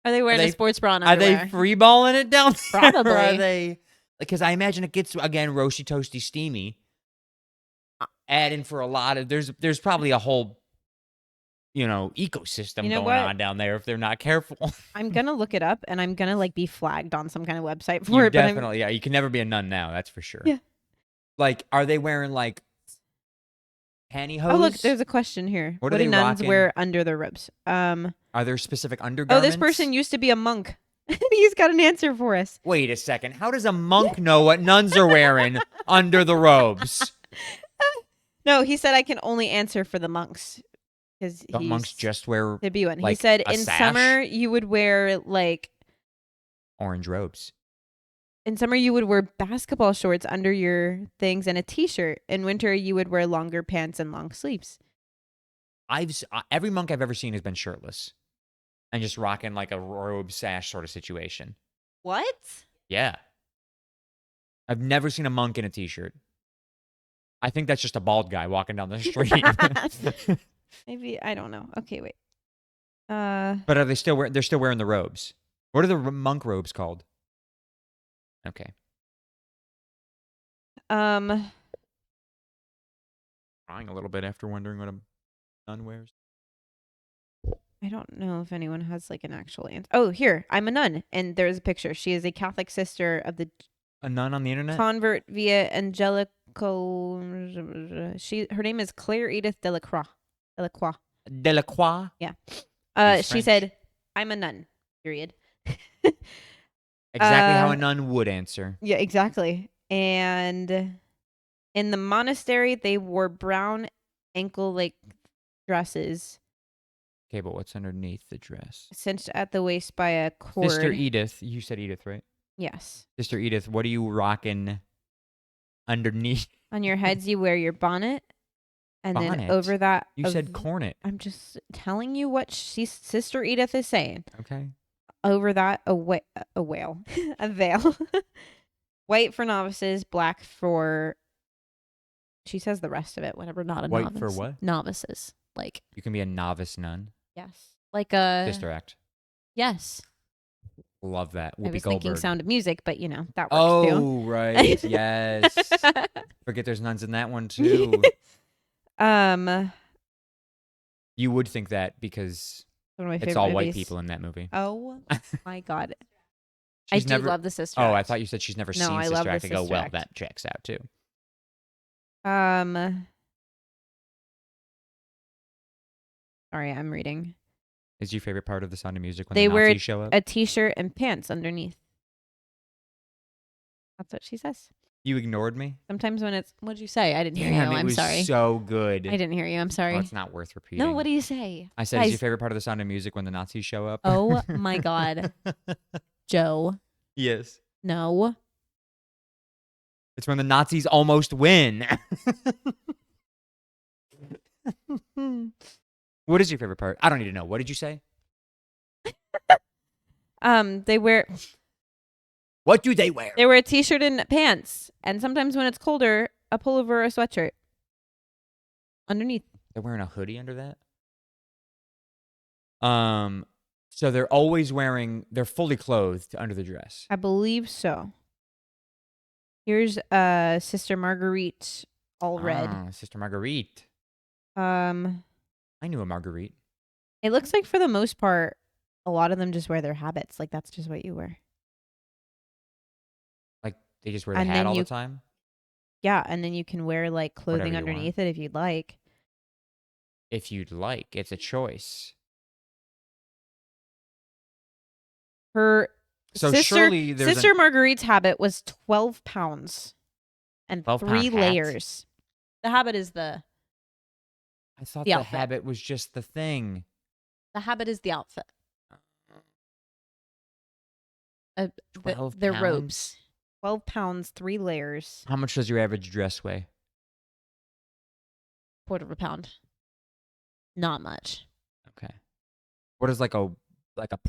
Are they wearing they- a sports bra and Are they underwear? freeballing it down there? Or are Probably. they? Because I imagine it gets again roasty, toasty, steamy. Add in for a lot of there's probably a whole ecosystem You know going what? on down there if they're not careful. I'm gonna look it up, and I'm gonna be flagged on some kind of website for You it. But I'm, definitely, yeah, you can never be a nun now, that's for sure. Yeah. Like, are they wearing like pantyhose? oh look, there's a question here. What are do they nuns rocking? wear under their robes? Are there specific Oh, undergarments? this person used to be a monk. He's got an answer for us. Wait a second. How does a monk know what nuns are wearing under the robes? No, he said I can only answer for the monks because Don't monks just wear to be one. He like, said a in sash? summer you would wear orange robes? in summer you would wear basketball shorts under your things and a t-shirt. In winter you would wear longer pants and long sleeves. Every monk I've ever seen has been shirtless and just rocking like a robe sash sort of situation. What? Yeah. I've never seen a monk in a t-shirt. I think that's just a bald guy walking down the street. Maybe I don't know. Okay, wait. But are they still wearing? They're still wearing the robes. What are the monk robes called? Okay. Um, Crying a little bit after wondering what a nun wears. I don't know if anyone has an actual answer. Oh, here, I'm a nun, and there's a picture. She is a Catholic sister of the A nun on the internet? convert via Angelico. Her name is Claire Edith Delacroix. Delacroix? Yeah. She's She French. said, "I'm a nun." Period. Exactly how a nun would answer. Yeah, exactly. And in the monastery, they wore brown ankle-length dresses Okay, but what's underneath the dress? cinched at the waist by a cord. Sister Edith. You said Edith, right? Yes. Sister Edith, what are you rocking underneath? On your heads, you wear your bonnet, and then Bonnet? over that, You said cornet. I'm just telling you what Sister Edith is saying. Okay. Over that, a whale, a veil. White for novices, black for. She says the rest of it. Whatever, not a White novice. for what? Novices, You can be a novice nun. yes, like a Sister Act. Yes. Love that. I Whoopi was thinking Goldberg. Sound of Music, but you know, that works too. Oh, right. Yes. Forget there's nuns in that one too. One You would think that because of my it's favorite all white movies. people in that movie. Oh my god. I She's do never. love the Sister Oh, I Act. thought you said she's never No, seen I love Sister the Act. I go, Sister well, Act. that checks out too. Sorry, I'm reading. Is your favorite part of The Sound of Music when They the wear Nazis show up? a t-shirt and pants underneath. That's what she says. You ignored me? Sometimes when it's, what'd you say? I didn't hear Damn, you. it I'm was sorry. so good. I didn't hear you. I'm sorry. Oh, it's not worth repeating. No, what do you say? I said, is your Guys. favorite part of The Sound of Music when the Nazis show up? Oh my god. Joe. Yes. No. It's when the Nazis almost win. What is your favorite part? I don't need to know. What did you say? They wear What do they wear? a t-shirt and pants, and sometimes when it's colder, a pullover or a sweatshirt underneath. They're wearing a hoodie under that? So they're always wearing, they're fully clothed under the dress. I believe so. Here's Sister Marguerite, all red. Sister Marguerite. Um, I knew a Marguerite. It looks like for the most part, a lot of them just wear their habits. Like that's just what you wear. Like, they just wear the And hat then all the you- time? Yeah, and then you can wear like clothing Whatever you underneath it if you'd like. If you'd like. It's a choice. Her So sister, surely there's Sister Marguerite's habit was 12 pounds and 12 pound 3 hat? layers. The habit is the I thought the the outfit. habit was just the thing. habit is the outfit. 12 They're pounds? robes. 12 pounds, 3 layers, How much does your average dress weigh? quarter of a pound. Not much. Okay. What is like a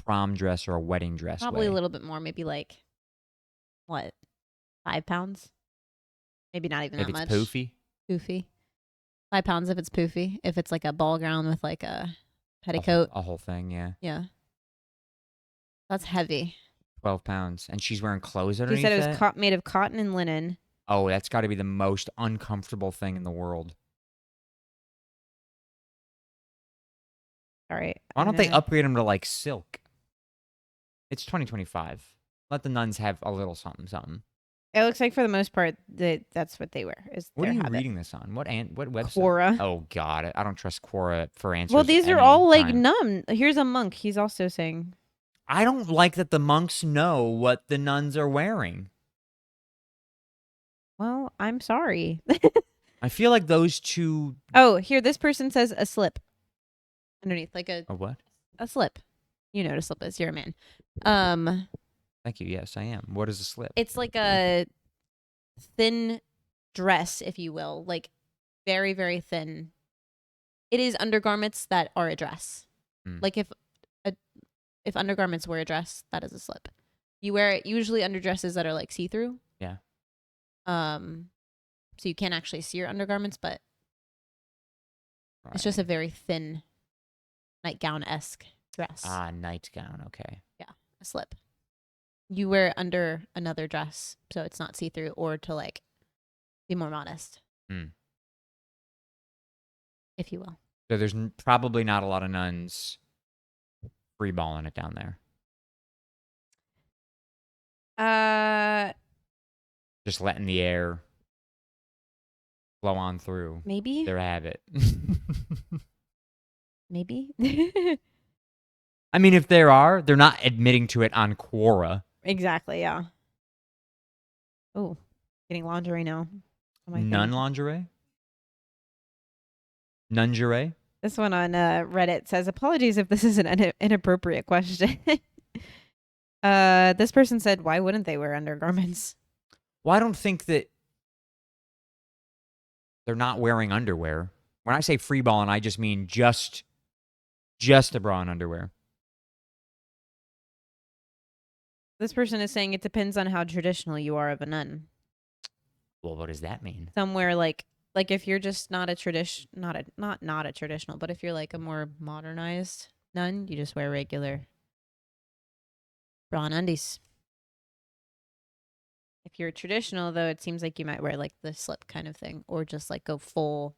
prom dress or a wedding dress Probably weigh? a little bit more. Maybe like, what, 5 pounds? Maybe not even Maybe that it's much. poofy. Poofy. 5 pounds if it's poofy. If it's like a ball gown with like a A whole- petticoat. A whole thing, yeah. Yeah. That's heavy. 12 pounds. And she's wearing clothes He underneath said it was that? made of cotton and linen. Oh, that's got to be the most uncomfortable thing in the world. All right. Why don't they upgrade them to like silk? It's 2025. Let the nuns have a little something, something. It looks like for the most part that's what they wear. Is What their are you habit. reading this on? What website? Quora. Oh God, I don't trust Quora for answers. Well, these are any all like time. numb. Here's a monk. He's also saying, I don't like that the monks know what the nuns are wearing. well, I'm sorry. I feel like those two. Oh, here, this person says a slip underneath, like A what? a slip. You know what a slip is. You're a man. Thank you. Yes, I am. What is a slip? It's like a thin dress, if you will, like very, very thin. It is undergarments that are a dress. Mm. Like if undergarments were a dress, that is a slip. You wear it usually under dresses that are like see-through. Yeah. So you can't actually see your undergarments, but Right. it's just a very thin nightgown-esque dress. Nightgown. Okay. A slip. You wear it under another dress, so it's not see-through, or to like be more modest, if you will. So there's probably not a lot of nuns freeballing it down there. Just letting the air flow on through Maybe. their habit. Maybe. I mean, if there are, they're not admitting to it on Quora. Exactly. Yeah. Oh, getting lingerie now. Oh my Nun thing. lingerie? Nungerie? This one on Reddit says, "Apologies if this is an inappropriate question." This person said, "Why wouldn't they wear undergarments?" Well, I don't think that they're not wearing underwear. When I say freeballing, I just mean just a bra and underwear. This person is saying it depends on how traditional you are of a nun. Well, what does that mean? Somewhere like if you're just not a not a traditional, but if you're like a more modernized nun, you just wear regular Bra and undies. If you're traditional, though, it seems like you might wear like the slip kind of thing, or just like go full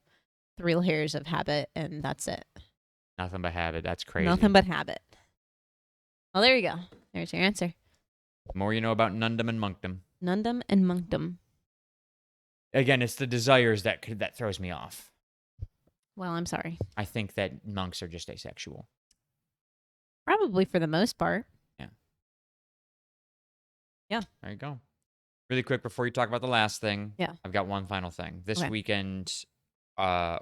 3 layers of habit, and that's it. Nothing but habit. That's crazy. Nothing but habit. Well, there you go. There's your answer. The more you know about nundom and monkdom. Nundom and monkdom. Again, it's the desires that throws me off. Well, I'm sorry. I think that monks are just asexual. Probably for the most part. Yeah. There you go. Really quick before you talk about the last thing. Yeah. I've got one final thing. This Okay. weekend, I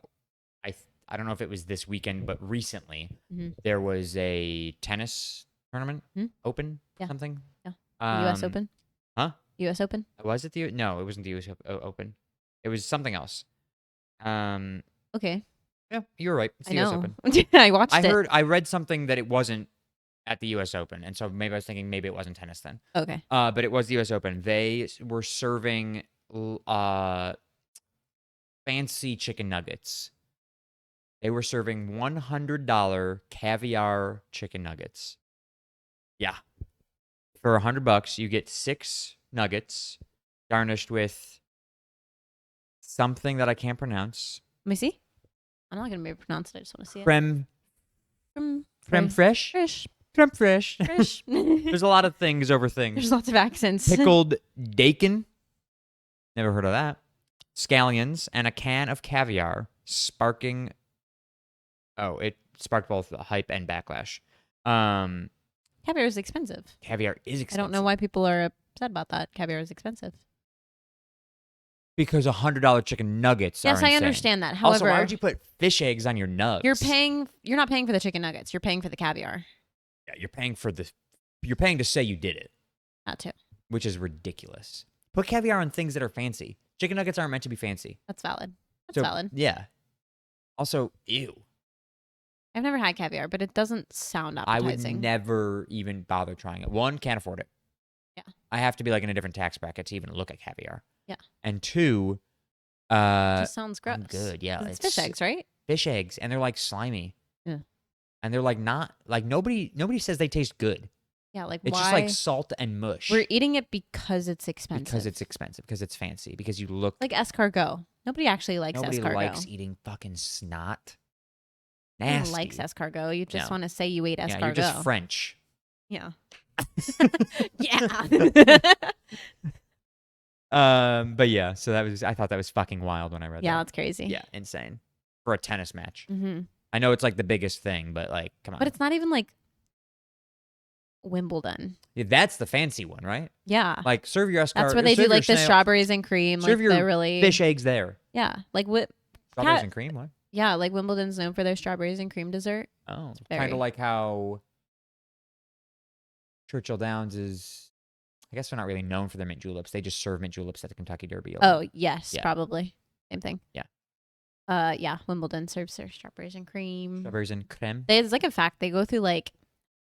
don't know if it was this weekend, but recently Mhm. there was a tennis tournament, Mhm. open, Yeah. something. Yeah. U.S. Um, Open? Huh? U.S. Open? Was it the? No, it wasn't the U.S. Open. It was something else. Okay. Yeah, you were right. It's I the U.S. know. Open. I watched it. I read something that it wasn't at the U.S. Open, and so maybe I was thinking maybe it wasn't tennis then. Okay. But it was the U.S. Open. They were serving fancy chicken nuggets. They were serving $100 caviar chicken nuggets. Yeah. For $100, you get 6 nuggets garnished with something that I can't pronounce. Let me see. I'm not going to be able to pronounce it. I just want to see it. Creme Creme fraiche? Fresh. Creme fraiche. Fresh. There's a lot of things over things. There's lots of accents. Pickled dakin. Never heard of that. Scallions and a can of caviar, sparking. Oh, it sparked both hype and backlash. Caviar is expensive. Caviar is expensive. I don't know why people are upset about that. Caviar is expensive. Because $100 chicken nuggets are Yes, I insane. understand that. Also, However, why would you put fish eggs on your nugs? you're not paying for the chicken nuggets. You're paying for the caviar. Yeah, you're paying to say you did it, That too. which is ridiculous. Put caviar on things that are fancy. Chicken nuggets aren't meant to be fancy. That's valid. That's So, valid. Yeah. Also, ew. I've never had caviar, but it doesn't sound I appetizing. would never even bother trying it. 1, can't afford it. Yeah. I have to be like in a different tax bracket to even look at caviar. Yeah. And 2, Just sounds gross. I'm good. Yeah, It's fish eggs, right? Fish eggs, and they're like slimy. Yeah. And they're like not like nobody says they taste good. Yeah, like It's why? just like salt and mush. We're eating it because it's expensive. Because it's expensive. Because it's fancy. Because you look. like escargot. Nobody actually likes Nobody escargot. likes eating fucking snot. Nobody Nasty. likes escargot. You just No. want to say you ate escargot. Yeah, you're just French. Yeah. Yeah. But yeah, so I thought that was fucking wild when I read Yeah, that. that's crazy. Yeah, insane. For a tennis match. Mm-hmm. I know it's like the biggest thing, but like, come on. But it's not even like Wimbledon. Yeah, that's the fancy one, right? Yeah. Like, serve your escargot. That's where they do like the strawberries and cream. Serve like your the really fish eggs there. Yeah. Like what? Strawberries and cream, what? Yeah, like Wimbledon's known for their strawberries and cream dessert. Oh, very- kind of like how Churchill Downs is. I guess they're not really known for their mint juleps. They just serve mint juleps at the Kentucky Derby. Oh, yes, Yeah. probably. Same thing. Yeah. Yeah, Wimbledon serves their strawberries and cream. Strawberries and creme. It's like a fact. They go through like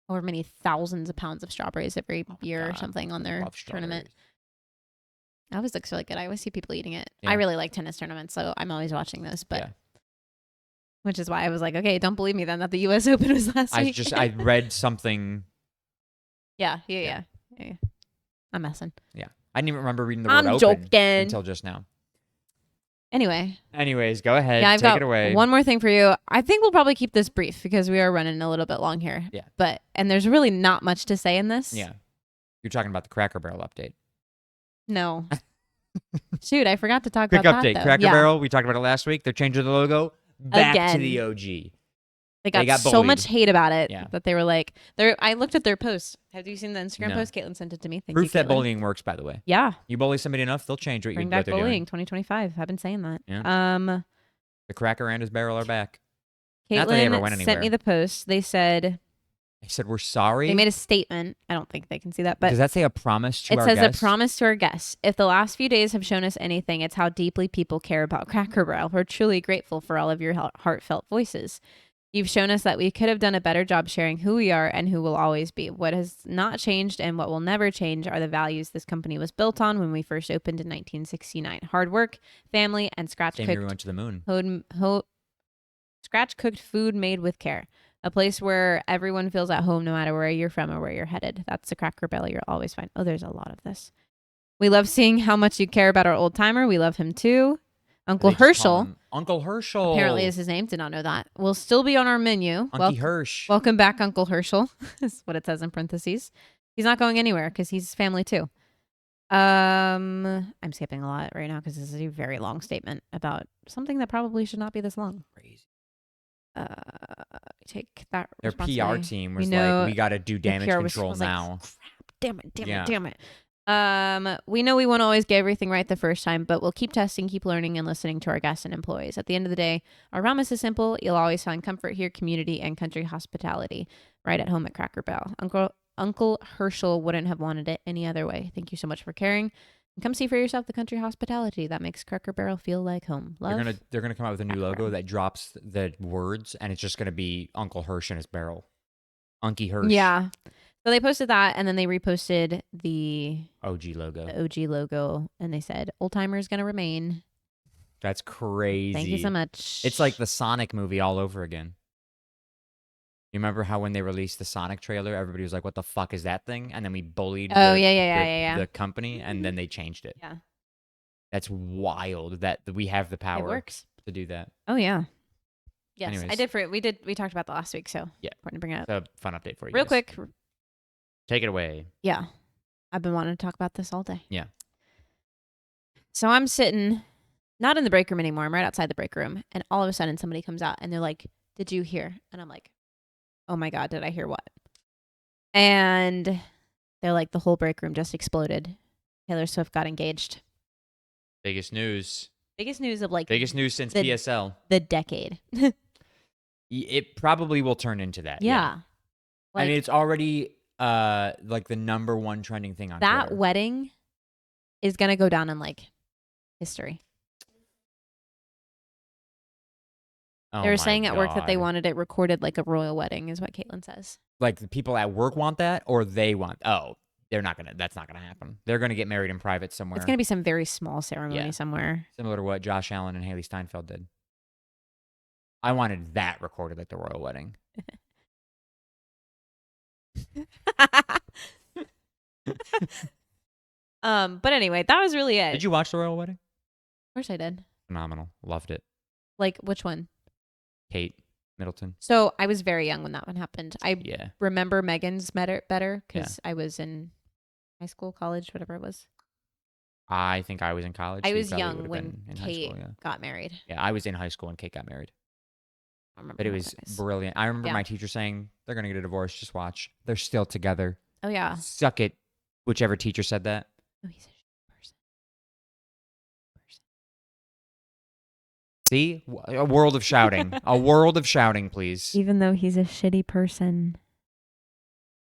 however many thousands of pounds of strawberries every Oh my year or God, something on I their love tournament. strawberries. It always looks really good. I always see people eating it. Yeah. I really like tennis tournaments, so I'm always watching those. But Yeah. which is why I was like, okay, don't believe me then that the U.S. Open was last week. I read something. yeah. Yeah. I'm messing. I didn't even remember reading the word I'm open joking. until just now. Anyway, Anyways, go ahead. yeah, I've Take got it away. one more thing for you. I think we'll probably keep this brief because we are running a little bit long here. Yeah. And there's really not much to say in this. Yeah. You're talking about the Cracker Barrel update. No. Shoot, I forgot to talk Quick about update. that, though. Cracker Yeah. Barrel, we talked about it last week. They're changing the logo back to Again. the OG. They got so bullied. much hate about it Yeah. that they were like, I looked at their post. Have you seen the Instagram No. post? Caitlin sent it to me. Thank Proof you, that Caitlin. bullying works, by the way. Yeah. You bully somebody enough, they'll change what, Bring what back they're bullying doing. 2025. I've been saying that. Yeah. The Cracker and his barrel are back. Not that they ever went Caitlin sent me anywhere. the post. They said They said, we're sorry. they made a statement. I don't think they can see that, but Does that say a promise to it our says guests? a promise to our guests. If the last few days have shown us anything, it's how deeply people care about Cracker Barrel. We're truly grateful for all of your heartfelt voices. You've shown us that we could have done a better job sharing who we are and who we'll always be. What has not changed and what will never change are the values this company was built on when we first opened in 1969. Hard work, family, and Same year we went to the moon. scratch-cooked food made with care. A place where everyone feels at home no matter where you're from or where you're headed. That's the Cracker Barrel you'll always find. Oh, there's a lot of this. We love seeing how much you care about our old timer. We love him too. Uncle They just call Herschel, him Uncle Herschel. apparently is his name. Did not know that. Will still be on our menu. Unky Hirsch. Welcome back, Uncle Herschel. Is what it says in parentheses. He's not going anywhere because he's family too. I'm skipping a lot right now because this is a very long statement about something that probably should not be this long. Crazy. Take that. Their PR responsibility. team was know like, we got to do damage PR control was now. Like, crap, damn it, Yeah. damn it. We know we won't always get everything right the first time, but we'll keep testing, keep learning, and listening to our guests and employees. At the end of the day, our promise is simple. You'll always find comfort here, community, and country hospitality right at home at Cracker Barrel. Uncle Herschel wouldn't have wanted it any other way. Thank you so much for caring. And come see for yourself the country hospitality that makes Cracker Barrel feel like home. Love. They're gonna come out with a new Cracker logo Barrel. that drops the words, and it's just gonna be Uncle Hirsch in his barrel. Unky Hirsch. Yeah. So they posted that, and then they reposted the OG logo. OG logo, and they said, "Old timer is going to remain." That's crazy. Thank you so much. It's like the Sonic movie all over again. You remember how when they released the Sonic trailer, everybody was like, "What the fuck is that thing?" And then we bullied the company, and then they changed it. Yeah. That's wild that we have the It power works. to do that. Oh yeah. Yes, Anyways. I did. We talked about that last week, so Yeah. important to bring it up. So fun update for you. Real guys. quick. Take it away. Yeah, I've been wanting to talk about this all day. Yeah. So I'm sitting, not in the break room anymore. I'm right outside the break room, and all of a sudden somebody comes out and they're like, "Did you hear?" And I'm like, "Oh my god, did I hear what?" And they're like, "The whole break room just exploded. Taylor Swift got engaged." Biggest news. Biggest news of like Biggest news since the- PSL. the decade. It probably will turn into that. Yeah. I mean, it's already like the number one trending thing on that Twitter. wedding is gonna go down in like history. Oh They were my saying at work that they God. wanted it recorded like a royal wedding, is what Caitlin says. Like the people at work want that, or they want. Oh, they're not gonna. That's not gonna happen. They're gonna get married in private somewhere. It's gonna be some very small ceremony Yeah. somewhere. Similar to what Josh Allen and Haley Steinfeld did. I wanted that recorded like the royal wedding. But anyway, that was really it. Did you watch the royal wedding? Of course I did. Phenomenal. Loved it. Like which one? Kate Middleton. So I was very young when that one happened. I Yeah. remember Megan's better because I was in high school, college, whatever it was. I think I was in college. I so you was probably young would've when been in high Kate school, yeah. got married. Yeah, I was in high school when Kate got married. I don't remember But it what was that is. brilliant. I remember Yeah. my teacher saying, they're going to get a divorce. Just watch. They're still together. Oh yeah. Suck it. Whichever teacher said that. Oh, he's a shit person. See? A world of shouting. A world of shouting, please. Even though he's a shitty person.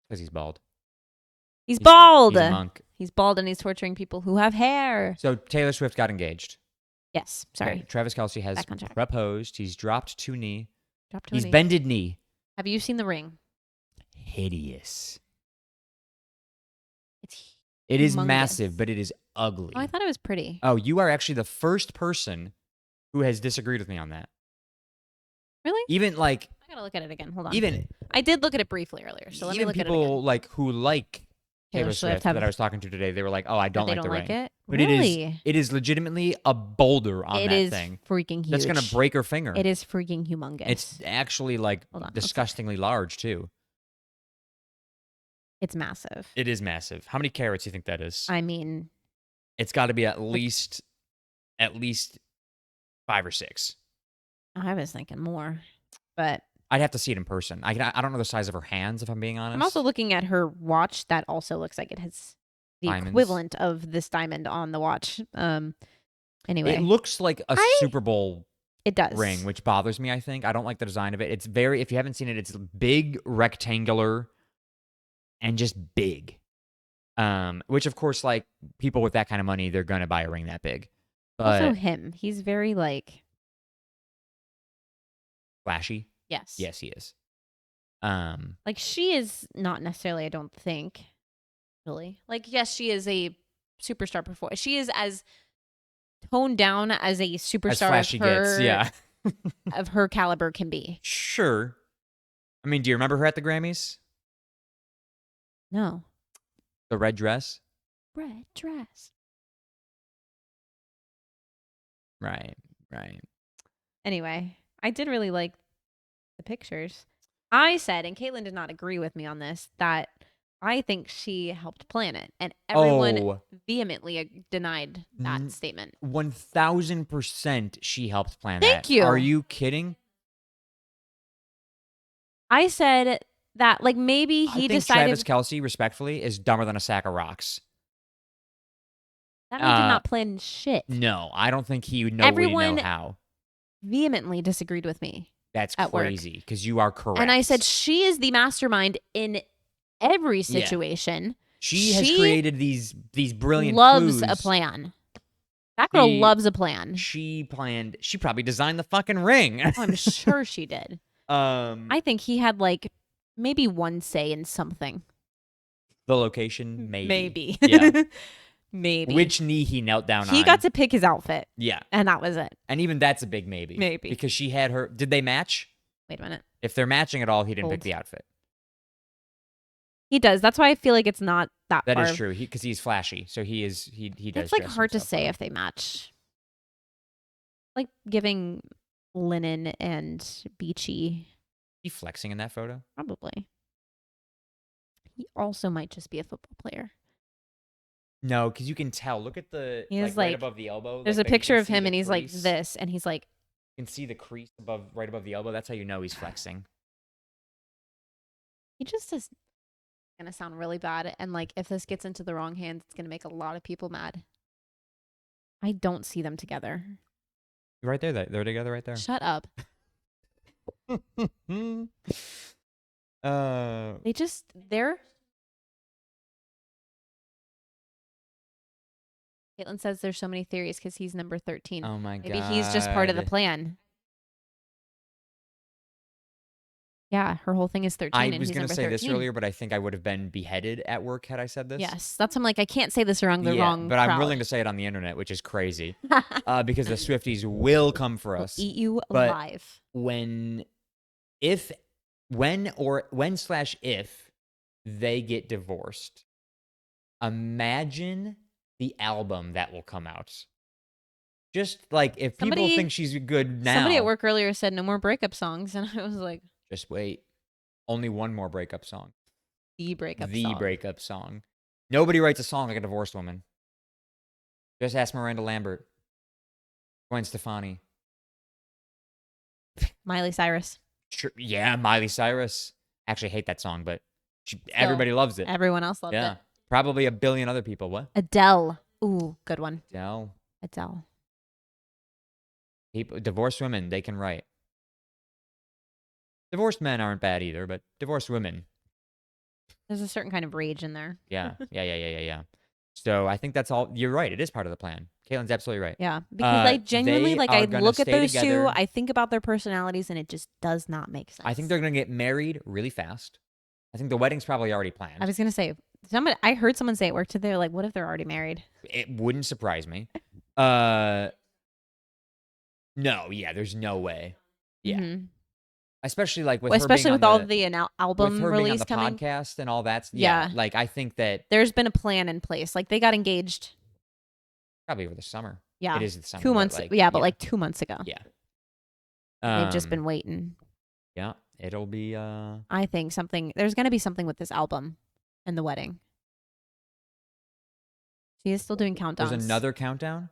Because he's bald. He's bald. He's a monk. He's bald and he's torturing people who have hair. So Taylor Swift got engaged. Yes. Sorry. Okay, Travis Kelce has Back on track. proposed. He's dropped to knee. Drop He's Tony. bended knee. Have you seen the ring? Hideous. It's It is humongous. massive, but it is ugly. Oh, I thought it was pretty. Oh, you are actually the first person who has disagreed with me on that. Really? Even like, I gotta look at it again. Hold on. even I did look at it briefly earlier, so let me even look at it people again. like who like Taylor Swift have, that I was talking to today, they were like, "Oh, I don't they like the ring." it. But Really? it is legitimately a boulder on It that is thing. freaking huge. That's gonna break her finger. It is freaking humongous. It's actually like Hold on, let's look. disgustingly large too. It's massive. It is massive. How many carats do you think that is? I mean, It's got to be at least 5 or 6. I was thinking more, but I'd have to see it in person. I don't know the size of her hands, if I'm being honest. I'm also looking at her watch. That also looks like it has the Diamonds. equivalent of this diamond on the watch. Anyway, It looks like a Super Bowl it does. ring, which bothers me, I think. I don't like the design of it. It's very, if you haven't seen it, it's big, rectangular, and just big. Which, of course, like, people with that kind of money, they're going to buy a ring that big. But Also, him. He's very like flashy. yes. Yes, he is. Like she is not necessarily. I don't think really. Like yes, she is a superstar performer. She is as toned down as a superstar as flashy of her, gets, yeah. of her caliber can be. Sure. I mean, do you remember her at the Grammys? No. The red dress? Red dress. Right. Anyway, I did really like the pictures. I said, and Caitlin did not agree with me on this, that I think she helped plan it. And everyone vehemently denied that statement. 1000% she helped plan that. Thank you. Are you kidding? I said that, like, maybe he I think decided Travis Kelce, respectfully, is dumber than a sack of rocks. that man did not plan shit. No, I don't think he would know how. Vehemently disagreed with me. That's at crazy because you are correct. And I said she is the mastermind in every situation. She has created these brilliant loves clues. a plan. That girl loves a plan. She probably designed the fucking ring. Oh, I'm sure she did. I think he had like maybe one say in something. The location, maybe. Yeah. Maybe. Which knee he knelt down on. He got to pick his outfit. Yeah. And that was it. And even that's a big maybe. Maybe. Because she had her. Did they match? Wait a minute. If they're matching at all, he didn't pick the outfit. He does. That's why I feel like it's not that far. That is true. Because he's flashy. So he does. It's like hard to say if they match. Like giving linen and beachy. He flexing in that photo? Probably. He also might just be a football player. No, because you can tell. Look at the right above the elbow. There's a picture of him and he's like this, and he's like. You can see the crease right above the elbow. That's how you know he's flexing. He just is gonna sound really bad, and like if this gets into the wrong hands, it's gonna make a lot of people mad. I don't see them together. Right there, they're together right there. Shut up. They're. Caitlin says there's so many theories because he's number 13. Oh my god. Maybe he's just part of the plan. Yeah, her whole thing is 13. I was going to say this earlier, but I think I would have been beheaded at work had I said this. Yes, that's I'm like I can't say this around the wrong. But I'm willing to say it on the internet, which is crazy, because the Swifties will come for us. Eat you alive. If they get divorced, imagine the album that will come out. Just like if people think she's good now. Somebody at work earlier said no more breakup songs, and I was like, just wait. Only one more breakup song. The breakup song. Nobody writes a song like a divorced woman. Just ask Miranda Lambert. Gwen Stefani. Miley Cyrus. Sure, yeah, Miley Cyrus. Actually, I hate that song, but everybody loves it. Everyone else loves it. Probably a billion other people. What? Adele. Ooh, good one. Adele. Divorced women, they can write. Divorced men aren't bad either, but divorced women. There's a certain kind of rage in there. Yeah. So I think that's all. You're right. It is part of the plan. Caitlin's absolutely right. Yeah, because I genuinely I look at those two. I think about their personalities, and it just does not make sense. I think they're gonna get married really fast. I think the wedding's probably already planned. I was gonna say I heard someone say at work today, like, what if they're already married? It wouldn't surprise me. No, there's no way. Yeah. Mm-hmm. Especially like with all the album release on the coming, podcast and all that. Yeah, like I think that there's been a plan in place. Like they got engaged probably over the summer. Yeah, it is the summer. 2 months. But like 2 months ago. Yeah, they've just been waiting. Yeah, it'll be. I think there's gonna be something with this album and the wedding. She is still doing countdowns. There's another countdown.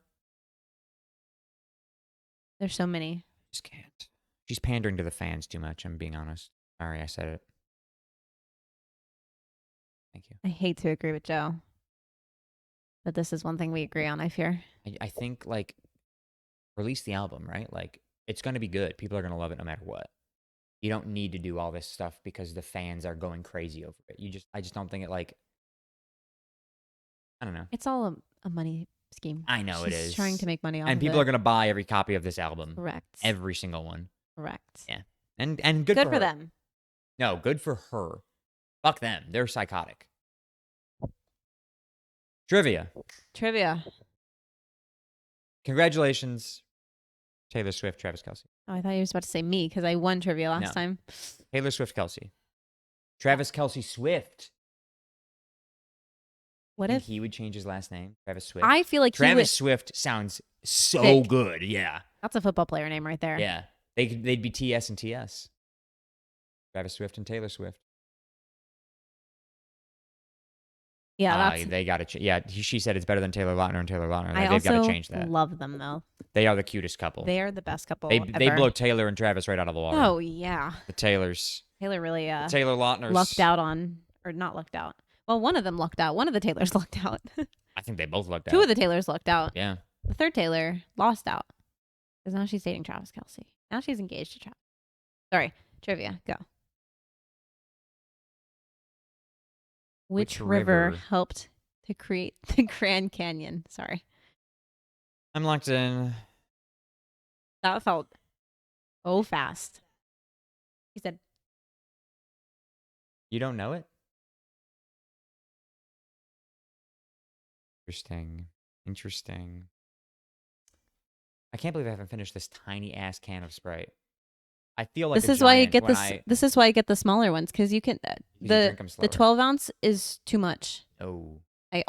There's so many. Just can't. She's pandering to the fans too much, I'm being honest. Sorry, I said it. Thank you. I hate to agree with Joe, but this is one thing we agree on, I fear. I think, like, release the album, right? Like, it's going to be good. People are going to love it no matter what. You don't need to do all this stuff because the fans are going crazy over it. I just don't think it, like, I don't know. It's all a money scheme. I know She's it is. Trying to make money off and of people it. are going to buy every copy of this album. Correct. Every single one. Correct. Yeah. And good for her. them. No, good for her. Fuck them. They're psychotic. Trivia. Congratulations, Taylor Swift, Travis Kelce. Oh, I thought you were about to say me because I won trivia last No. time. Taylor Swift Kelsey. Travis Kelsey Swift. What Think if he would change his last name? Travis Swift. I feel like he would? Travis Swift sounds so Sick. good. Yeah. That's a football player name right there. Yeah. They'd be TS and TS. Travis Swift and Taylor Swift. Yeah, that's. They got to. Yeah, she said it's better than Taylor Lautner and Taylor Lautner. I They've got to also change that. love them though. They are the cutest couple. They are the best couple They ever. blow Taylor and Travis right out of the water. Oh yeah, The Taylors. Taylor really The Taylor Lautners. lucked out on, or not lucked out. Well, one of them lucked out. One of the Taylors lucked out. I think they both lucked out. Two of the Taylors lucked out. Yeah. The third Taylor lost out because now she's dating Travis Kelsey. Now she's engaged to Travis. Sorry, trivia. Go. Which river river? helped to create the Grand Canyon? Sorry, I'm locked in. that felt fast. He said, You don't know it? Interesting. I can't believe I haven't finished this tiny ass can of Sprite. I feel like "This a is why you giant get when this. This is why you get the smaller ones because you can. you The drink 'em slower. 12-ounce is too much. Oh. I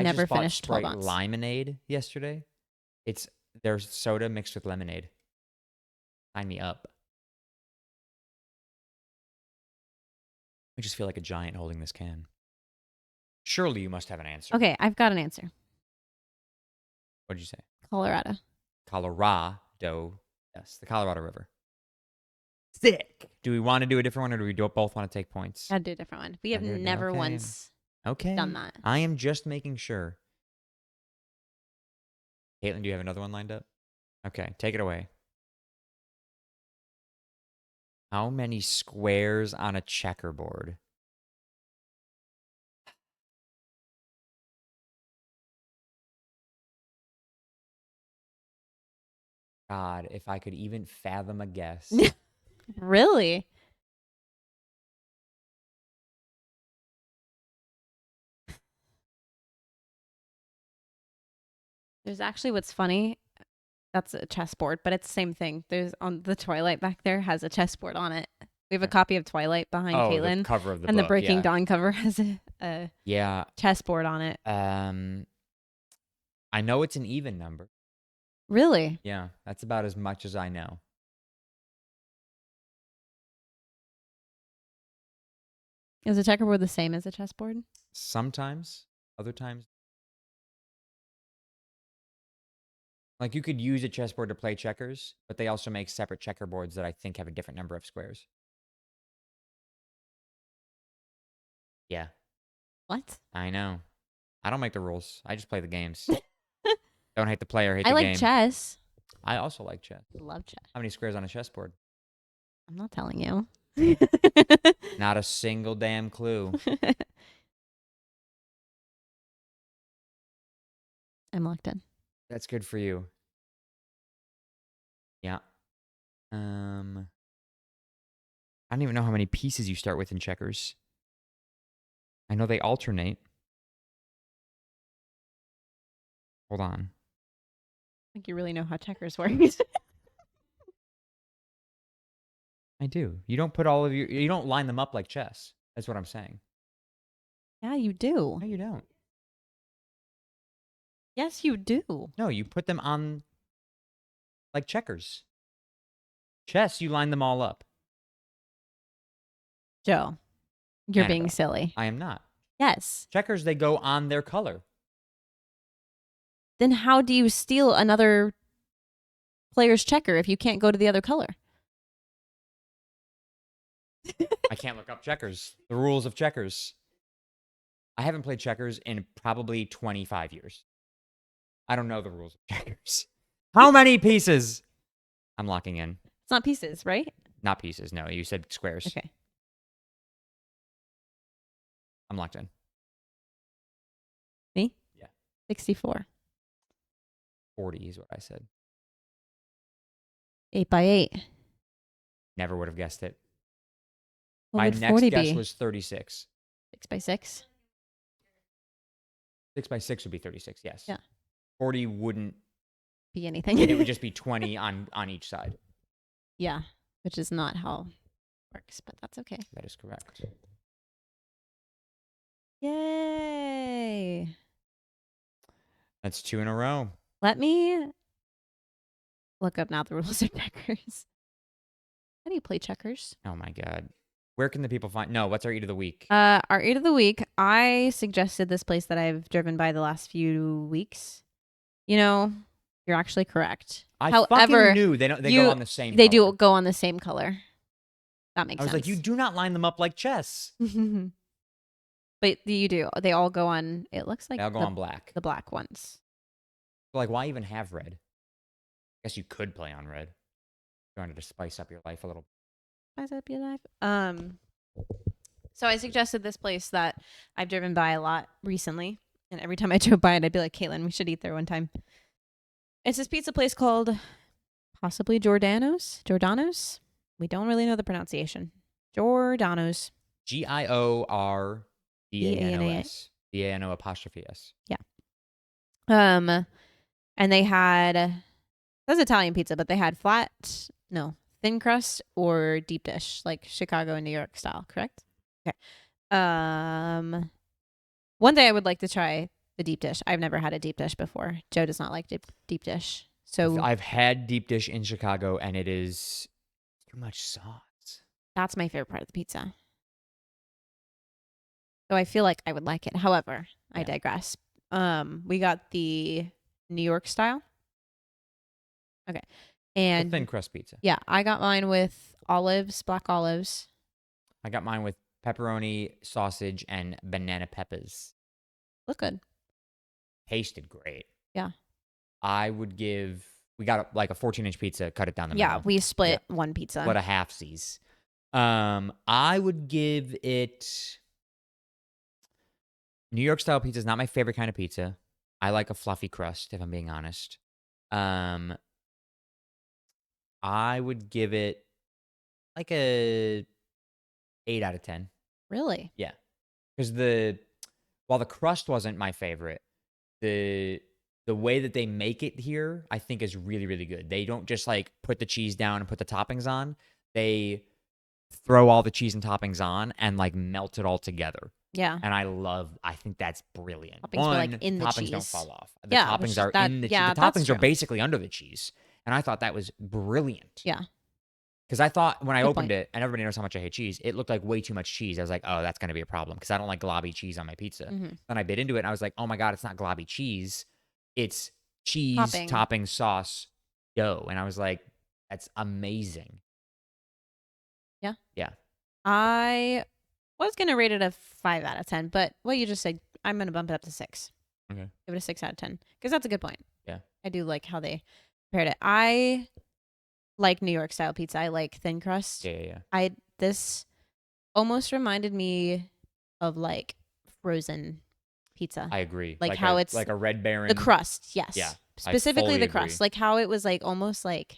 never just bought finished Sprite 12-ounce. Limonade yesterday. It's their soda mixed with lemonade. Sign me up. I just feel like a giant holding this can. Surely you must have an answer. Okay, I've got an answer. What did you say? Colorado. Colorado. Yes, the Colorado River. Sick. Do we want to do a different one or do we both want to take points? Gotta do a different one. We have Gotta do it- never okay. once Okay. done that. I am just making sure. Caitlin, do you have another one lined up? Okay, take it away. How many squares on a checkerboard? God, if I could even fathom a guess. Really? There's actually what's funny. That's a chessboard, but it's the same thing. There's on the Twilight back there has a chessboard on it. We have a copy of Twilight behind Oh, Caitlin, the cover of the and book. the Breaking yeah. Dawn cover has a Yeah. chessboard on it. I know it's an even number. Really? Yeah, that's about as much as I know. Is a checkerboard the same as a chessboard? Sometimes, other times. Like you could use a chessboard to play checkers, but they also make separate checkerboards that I think have a different number of squares. Yeah, What? I know. I don't make the rules. I just play the games. Don't hate the player, hate I the like game. chess. I also like chess. Love chess. How many squares on a chessboard? I'm not telling you. Not a single damn clue. I'm locked in. That's good for you. Yeah. I don't even know how many pieces you start with in checkers. I know they alternate. Hold on. I think you really know how checkers works. I do. You don't put all of you don't line them up like chess. That's what I'm saying. Yeah, you do. No, you don't. Yes, you do. No, you put them on like checkers. Chess, you line them all up. Joe, you're being Annabelle. silly. I am not. Yes. Checkers, they go on their color. Then how do you steal another player's checker if you can't go to the other color? I can't look up checkers. The rules of checkers. I haven't played checkers in probably 25 years. I don't know the rules of checkers. How many pieces? I'm locking in. It's not pieces, right? Not pieces. No, you said squares. Okay. I'm locked in. Me? Yeah. 64. 40 is what I said. 8 by 8. Never would have guessed it. What My would next 40 guess be? was 36. 6 by 6. 6 by 6 would be 36, yes. Yeah. 40 wouldn't. Be anything. It would just be 20 on each side. Yeah, which is not how it works, but that's okay. That is correct. Yay! That's 2 in a row. Let me look up now the rules of checkers. How do you play checkers? Oh my god. Where can the people find? No, what's our eat of the week? Our eat of the week. I suggested this place that I've driven by the last few weeks. You know, you're actually correct. I However, fucking knew they go on the same. They color. do go on the same color. That makes I was sense. like, you do not line them up like chess. But you do. They all go on. It looks like They all go on black. the black ones. So like, why even have red? I guess you could play on red. If you wanted to spice up your life a little. Spice up your life. So I suggested this place that I've driven by a lot recently, and every time I drove by it, I'd be like, Caitlin, we should eat there one time. It's this pizza place called possibly Giordano's. We don't really know the pronunciation. Giordano's. Giordanos. D-A-N-O''. Yeah. And they had that's Italian pizza, but they had thin crust or deep dish, like Chicago and New York style, correct? Okay. One day I would like to try the deep dish. I've never had a deep dish before. Joe does not like deep dish. So I've had deep dish in Chicago, and it is too much sauce. that's my favorite part of the pizza. So I feel like I would like it. However, I Yeah. digress. We got the New York style. Okay. The And thin crust pizza. yeah, I got mine with black olives. I got mine with pepperoni, sausage, and banana peppers. Look good. Tasted great. Yeah. I would give. We got like a 14-inch pizza. Cut it down the Yeah, middle. we split one pizza. What a halfsies. I would give it. New York style pizza is not my favorite kind of pizza. I like a fluffy crust, if I'm being honest. I would give it like a 8 out of 10. Really? Yeah, because while the crust wasn't my favorite, the way that they make it here, I think, is really, really good. They don't just like put the cheese down and put the toppings on. They throw all the cheese and toppings on and like melt it all together. Yeah. And I think that's brilliant. Toppings were, like, in the toppings don't cheese. fall off. The Yeah, toppings are in the cheese. yeah, The that's toppings are true. basically under the cheese. And I thought that was brilliant. Yeah. Because I thought when I Good opened point. it, and everybody knows how much I hate cheese, it looked like way too much cheese. I was like, oh, that's going to be a problem because I don't like globby cheese on my pizza. Mhm. Then I bit into it and I was like, oh my God, it's not globby cheese. It's cheese, topping, sauce, dough. And I was like, that's amazing. Yeah. Yeah. I was going to rate it a 5 out of 10, but what you just said, I'm going to bump it up to 6. Okay. Give it a 6 out of 10 because that's a good point. Yeah. I do like how they prepared it. I like New York style pizza. I like thin crust. Yeah. This almost reminded me of like frozen pizza. I agree. Like how it's like a Red Baron. The crust, yes. Yeah. Specifically the fully crust. agree. Like how it was like almost like,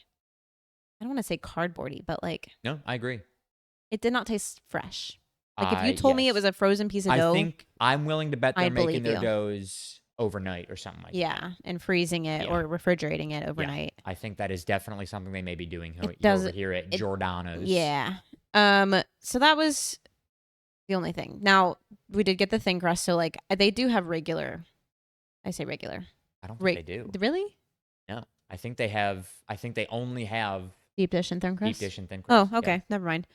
I don't want to say cardboardy, but like No, I agree. it did not taste fresh. Like if you told me it yes. was a frozen piece of dough. I think I'm willing to bet they're I'd making believe their you. doughs overnight or something like that. Yeah, and freezing it Yeah. or refrigerating it overnight. I think that is definitely something they may be doing It does- over here at Giordano's. Yeah. So that was the only thing. Now, we did get the thin crust, so like they do have regular. I say regular. I don't think they do. Really? No. I think they only have Deep dish and thin crust? deep dish and thin crust. Oh, okay. Never mind.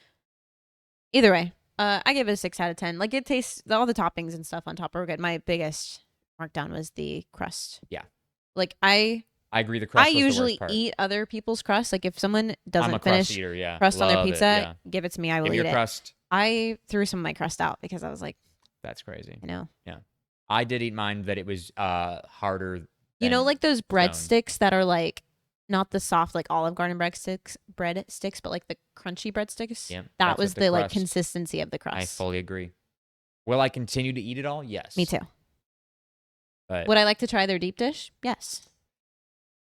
Either way, I give it a 6 out of 10. Like it tastes, all the toppings and stuff on top are good. My biggest markdown was the crust. Yeah. Like I agree. The crust was the usually worst part. eat other people's crust. Like if someone I'm doesn't a crust finish eater, yeah. crust on their Love it, pizza, yeah. give it to me. I will Give me eat your it. crust. I threw some of my crust out because I was like, That's crazy. you know. I did eat mine that it was harder. You know, than like those stone. breadsticks that are like not the soft like Olive Garden breadsticks, but like the crunchy breadsticks. Yeah, that that's was what the the like crust- consistency of the crust. I fully agree. Will I continue to eat it all? Yes. Me too. But Would I like to try their deep dish? Yes.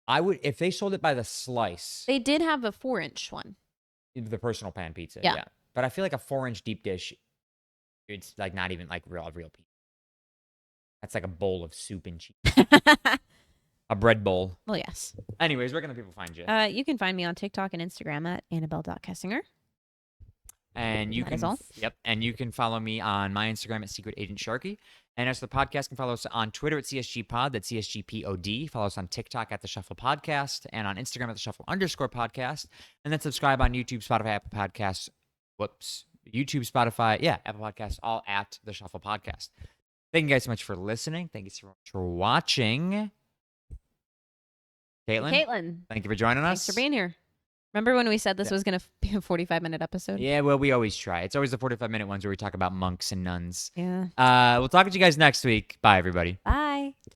I would if they sold it by the slice. They did have a 4-inch one. The personal pan pizza. Yeah. But I feel like a 4-inch deep dish, it's like not even like real pizza. That's like a bowl of soup and cheese. a bread bowl. Well, yes. Anyways, where can the people find you? You can find me on TikTok and Instagram at Annabelle.Kessinger. And you That can is all. and you can follow me on my Instagram at Secret Agent Sharky. And as for the podcast, you can follow us on Twitter at CSG Pod, that's CSGPOD. Follow us on TikTok at The Shuffle Podcast and on Instagram at The Shuffle_podcast. And then subscribe on YouTube, Spotify, Apple Podcasts. YouTube, Spotify, Apple Podcasts, all at The Shuffle Podcast. Thank you guys so much for listening. Thank you so much for watching. Caitlin, thank you for joining us. Thanks for being here. Remember when we said this was going to be a 45-minute episode? Yeah, well, we always try. It's always the 45-minute ones where we talk about monks and nuns. Yeah. We'll talk to you guys next week. Bye, everybody. Bye.